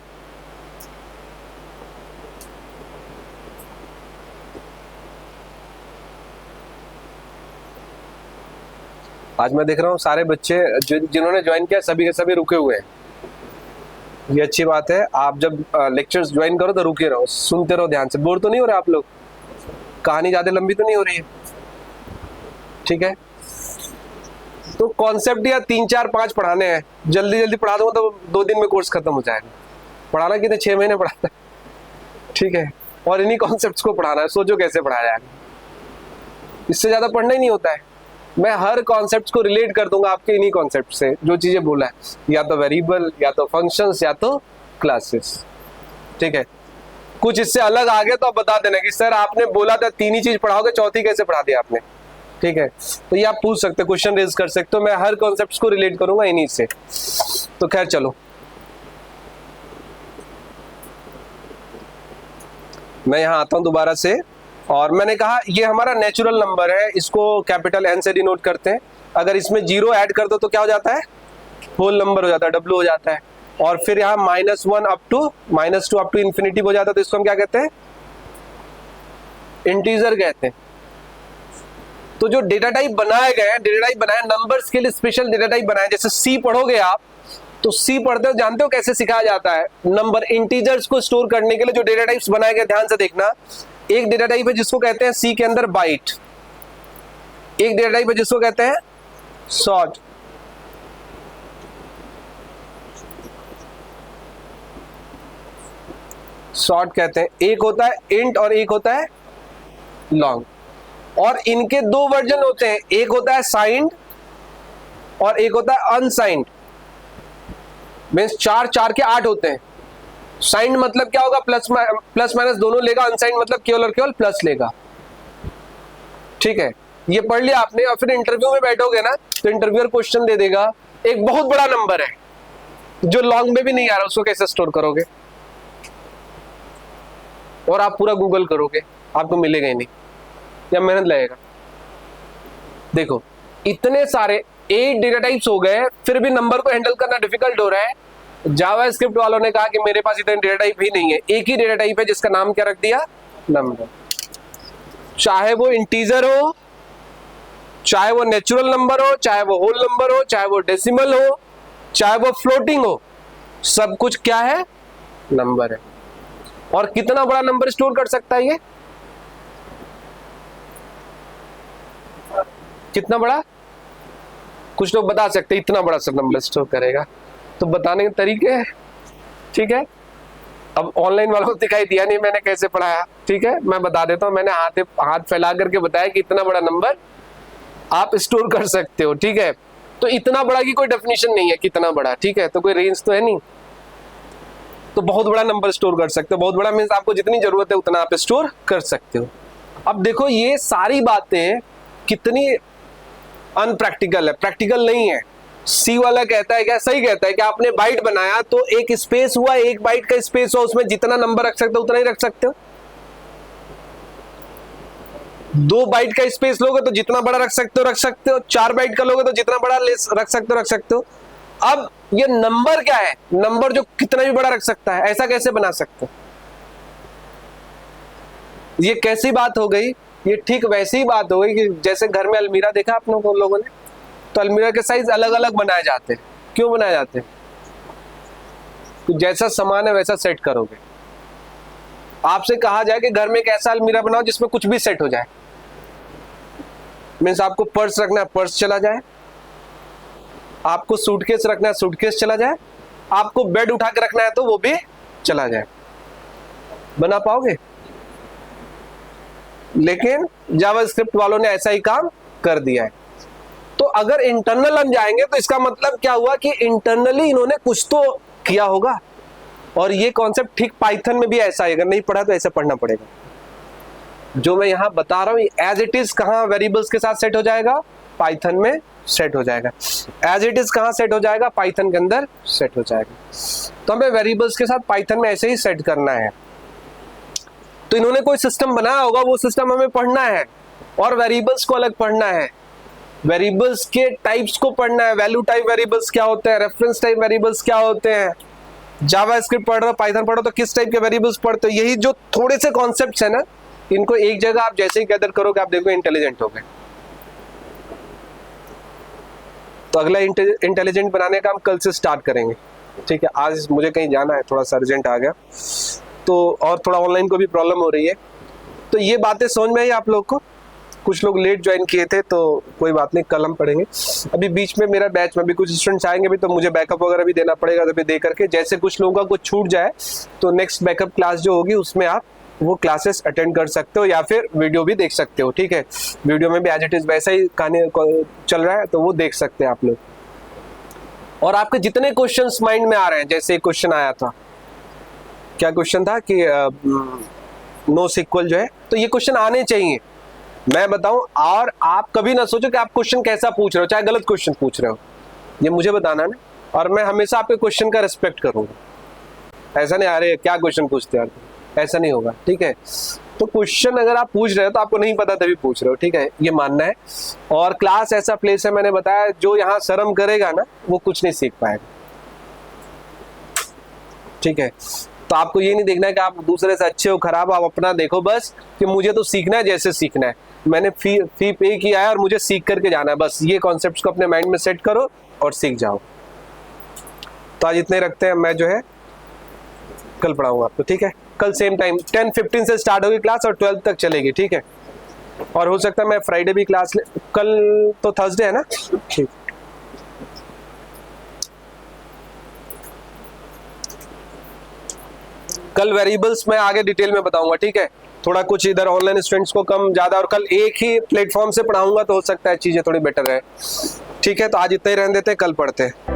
आज मैं देख रहा हूँ सारे बच्चे जिन्होंने ज्वाइन किया सभी के सभी रुके हुए हैं। ये अच्छी बात है, आप जब लेक्चर्स ज्वाइन करो तो रुके रहो, सुनते रहो ध्यान से। बोर तो नहीं हो रहे आप लोग, कहानी ज्यादा लंबी तो नहीं हो रही है, ठीक है? तो कॉन्सेप्ट या 3 4 5 पढ़ाने हैं, जल्दी जल्दी पढ़ा दूंगा तो 2 दिन में कोर्स खत्म हो जाएगा। पढ़ाना कितने 6 महीने पढ़ाना है, ठीक है? और इन्हीं कॉन्सेप्ट्स को पढ़ाना है, सोचो कैसे पढ़ाया जाएगा, इससे ज्यादा पढ़ना ही नहीं होता है। मैं हर कॉन्सेप्ट को रिलेट कर दूंगा आपके इन्हीं कॉन्सेप्ट से, जो चीजें बोला है, या तो वेरिएबल, या तो फंक्शंस, या तो क्लासेस, ठीक है? कुछ इससे अलग आ गया तो आप बता देना कि सर आपने बोला था 3 ही चीज पढ़ाओगे, चौथी कैसे पढ़ा दिया आपने, ठीक है? तो ये आप पूछ सकते हो, क्वेश्चन रेज कर सकते हो। मैं हर कॉन्सेप्ट को रिलेट करूंगा इन्हीं से। तो खैर चलो, मैं यहाँ आता हूँ दोबारा से। और मैंने कहा ये हमारा नेचुरल नंबर है, इसको कैपिटल N से डिनोट करते हैं। अगर इसमें 0 ऐड कर दो तो क्या हो जाता है, होल नंबर हो जाता है, W हो जाता है। और फिर यहाँ -1 up to -2 up to infinity हो जाता है, तो इसको हम क्या कहते हैं, इंटीजर कहते हैं। तो जो डेटा टाइप बनाए गए हैं, डेटा टाइप बनाए नंबर्स के लिए, स्पेशल डेटा टाइप बनाए। जैसे सी पढ़ोगे आप, तो सी पढ़ते हो, जानते हो कैसे सिखाया जाता है? नंबर इंटीजर्स को स्टोर करने के लिए जो डेटा टाइप्स बनाए गए, ध्यान से देखना। एक डेटा टाइप है जिसको कहते हैं सी के अंदर बाइट, एक डेटा टाइप है जिसको कहते हैं शॉर्ट, शॉर्ट कहते हैं। एक होता है इंट और एक होता है लॉन्ग, और इनके दो वर्जन होते हैं, एक होता है साइंड और एक होता है अनसाइंड। मीन्स 4 4 के 8 होते हैं। साइंड मतलब क्या होगा, प्लस माइनस दोनों लेगा, अनसाइंड मतलब केवल और केवल प्लस लेगा। ठीक है, ये पढ़ लिया आपने। और फिर इंटरव्यू में बैठोगे ना तो इंटरव्यूअर क्वेश्चन दे देगा, एक बहुत बड़ा नंबर है जो लॉन्ग में भी नहीं आ रहा, उसको कैसे स्टोर करोगे? और आप पूरा गूगल करोगे, आपको मिलेगा ही नहीं, या मेहनत लगेगा। देखो इतने सारे 8 डेटा टाइप्स हो गए, फिर भी नंबर को हैंडल करना डिफिकल्ट हो रहा है। जावास्क्रिप्ट वालों ने कहा कि मेरे पास इतने डेटा टाइप ही नहीं है, एक ही डेटा टाइप है जिसका नाम क्या रख दिया, नंबर। चाहे वो इंटीजर हो, चाहे वो नेचुरल नंबर हो, चाहे वो होल नंबर हो, चाहे वो डेसिमल हो, चाहे वो फ्लोटिंग हो, सब कुछ क्या है, नंबर है। और कितना बड़ा नंबर स्टोर कर सकता है ये, कितना बड़ा? कुछ लोग बता सकते हैं इतना बड़ा सब नंबर स्टोर करेगा, तो बताने के तरीके हैं। ठीक है, अब ऑनलाइन वालों को दिखाई दिया नहीं मैंने कैसे पढ़ाया। ठीक है, मैं बता देता हूं, मैंने हाथ फैला करके बताया कि इतना बड़ा नंबर आप स्टोर कर सकते हो। ठीक है, तो इतना बड़ा की कोई डेफिनेशन नहीं है कितना बड़ा। ठीक है, तो कोई रेंज तो है नहीं, तो बहुत बड़ा नंबर स्टोर कर सकते हो। बहुत बड़ा मीन्स आपको जितनी जरूरत है उतना आप स्टोर कर सकते हो। अब देखो ये सारी बातें कितनी अनप्रैक्टिकल है, प्रैक्टिकल नहीं है। सी वाला कहता है क्या, सही कहता है कि आपने बाइट बनाया तो एक स्पेस हुआ, एक बाइट का स्पेस हुआ, उसमें जितना नंबर रख सकते हो उतना ही रख सकते हो। 2 बाइट का स्पेस लोगे तो जितना बड़ा रख सकते हो। 4 बाइट का लोगे तो जितना बड़ा रख सकते हो। अब ये नंबर क्या है, नंबर जो कितना भी बड़ा रख सकता है, ऐसा कैसे बना सकते हो? ये कैसी बात हो गई? ये ठीक वैसी ही बात हो गई कि जैसे घर में अलमीरा देखा आप लोगों ने, तो अलमीरा के साइज अलग अलग बनाए जाते हैं। क्यों बनाए जाते हैं? तो जैसा सामान है वैसा सेट करोगे। आपसे कहा जाए कि घर में एक ऐसा अलमीरा बनाओ जिसमें कुछ भी सेट हो जाए, मीन्स आपको पर्स रखना है पर्स चला जाए, आपको सूटकेस रखना है सूटकेस चला जाए, आपको बेड उठा के रखना है तो वो भी चला जाए। बना पाओगे? लेकिन जावास्क्रिप्ट वालों ने ऐसा ही काम कर दिया है। तो अगर इंटरनल हम जाएंगे तो इसका मतलब क्या हुआ कि इंटरनली इन्होंने कुछ तो किया होगा। और ये कॉन्सेप्ट ठीक पाइथन में भी ऐसा है, अगर नहीं पढ़ा तो ऐसे पढ़ना पड़ेगा। जो मैं यहां बता रहा हूं एज इट इज कहां वेरिएबल्स के साथ सेट हो जाएगा, पाइथन में सेट हो जाएगा। एज इट इज कहां सेट हो जाएगा, पाइथन के अंदर सेट हो जाएगा। तो हमें वेरिएबल्स के साथ पाइथन में ऐसे ही सेट करना है। तो इन्होंने कोई सिस्टम बनाया होगा, वो सिस्टम हमें पढ़ना है और वेरिएबल्स को अलग पढ़ना है। वेरिएबल्स के टाइप्स को पढ़ना है, वैल्यू टाइप वेरिएबल्स क्या होते हैं, रेफरेंस टाइप वेरिएबल्स क्या होते हैं। जावास्क्रिप्ट पढ़ रहे हो, पाइथन पढ़ो तो किस टाइप के वेरिएबल्स पढ़ते हो। यही जो थोड़े से कॉन्सेप्ट्स है ना, इनको एक जगह आप जैसे ही गैदर करोगे आप देखो इंटेलिजेंट हो गए। तो अगला इंटेलिजेंट बनाने का हम कल से स्टार्ट करेंगे। ठीक है, आज मुझे कहीं जाना है, थोड़ा सा अर्जेंट आ गया, तो और थोड़ा ऑनलाइन को भी प्रॉब्लम हो रही है। तो ये बातें समझ में आई आप लोग को? कुछ लोग लेट ज्वाइन किए थे तो कोई बात नहीं, कल हम पढ़ेंगे। अभी बीच में मेरा बैच में भी कुछ स्टूडेंट्स आएंगे भी, तो मुझे बैकअप वगैरह भी देना पड़ेगा। तो दे करके जैसे कुछ लोगों का कुछ छूट जाए तो नेक्स्ट बैकअप क्लास जो होगी उसमें आप वो क्लासेस अटेंड कर सकते हो या फिर वीडियो भी देख सकते हो। ठीक है, वीडियो में भी एज इट इज वैसा ही कहानी चल रहा है, तो वो देख सकते हैं आप लोग। और आपके जितने क्वेश्चंस माइंड में आ रहे हैं, जैसे एक क्वेश्चन आया था, क्या क्वेश्चन था कि नो सिक्वल जो है, तो ये क्वेश्चन आने चाहिए, मैं बताऊं। और आप कभी ना सोचो कि आप क्वेश्चन कैसा पूछ रहे हो, चाहे गलत क्वेश्चन पूछ रहे हो, ये मुझे बताना है ना। और मैं हमेशा आपके क्वेश्चन का रिस्पेक्ट करूंगा। ऐसा नहीं आ रहे क्या क्वेश्चन पूछते हैं, ऐसा नहीं होगा। ठीक है, तो क्वेश्चन अगर आप पूछ रहे हो तो आपको नहीं पता तभी पूछ रहे हो। ठीक है, ये मानना है। और क्लास ऐसा प्लेस है, मैंने बताया, जो यहाँ शर्म करेगा ना वो कुछ नहीं सीख पाएगा। ठीक है, तो आपको ये नहीं देखना है कि आप दूसरे से अच्छे हो खराब, आप अपना देखो बस कि मुझे तो सीखना है, जैसे सीखना है। मैंने फी पे किया है और मुझे सीख करके जाना है, बस ये कॉन्सेप्ट्स को अपने माइंड में सेट करो और सीख जाओ। तो आज इतने रखते हैं, मैं जो है कल पढ़ाऊंगा आपको। ठीक है, कल सेम टाइम 10:15 से स्टार्ट होगी क्लास और 12 तक चलेगी। ठीक है, और हो सकता है मैं फ्राइडे भी क्लास ले, कल तो थर्सडे है ना। ठीक, कल वेरिएबल्स मैं आगे डिटेल में बताऊंगा, ठीक है। थोड़ा कुछ इधर ऑनलाइन स्टूडेंट्स को कम ज्यादा, और कल एक ही प्लेटफॉर्म से पढ़ाऊंगा तो हो सकता है चीजें थोड़ी बेटर रहे, ठीक है। तो आज इतना ही रहने देते हैं, कल पढ़ते हैं।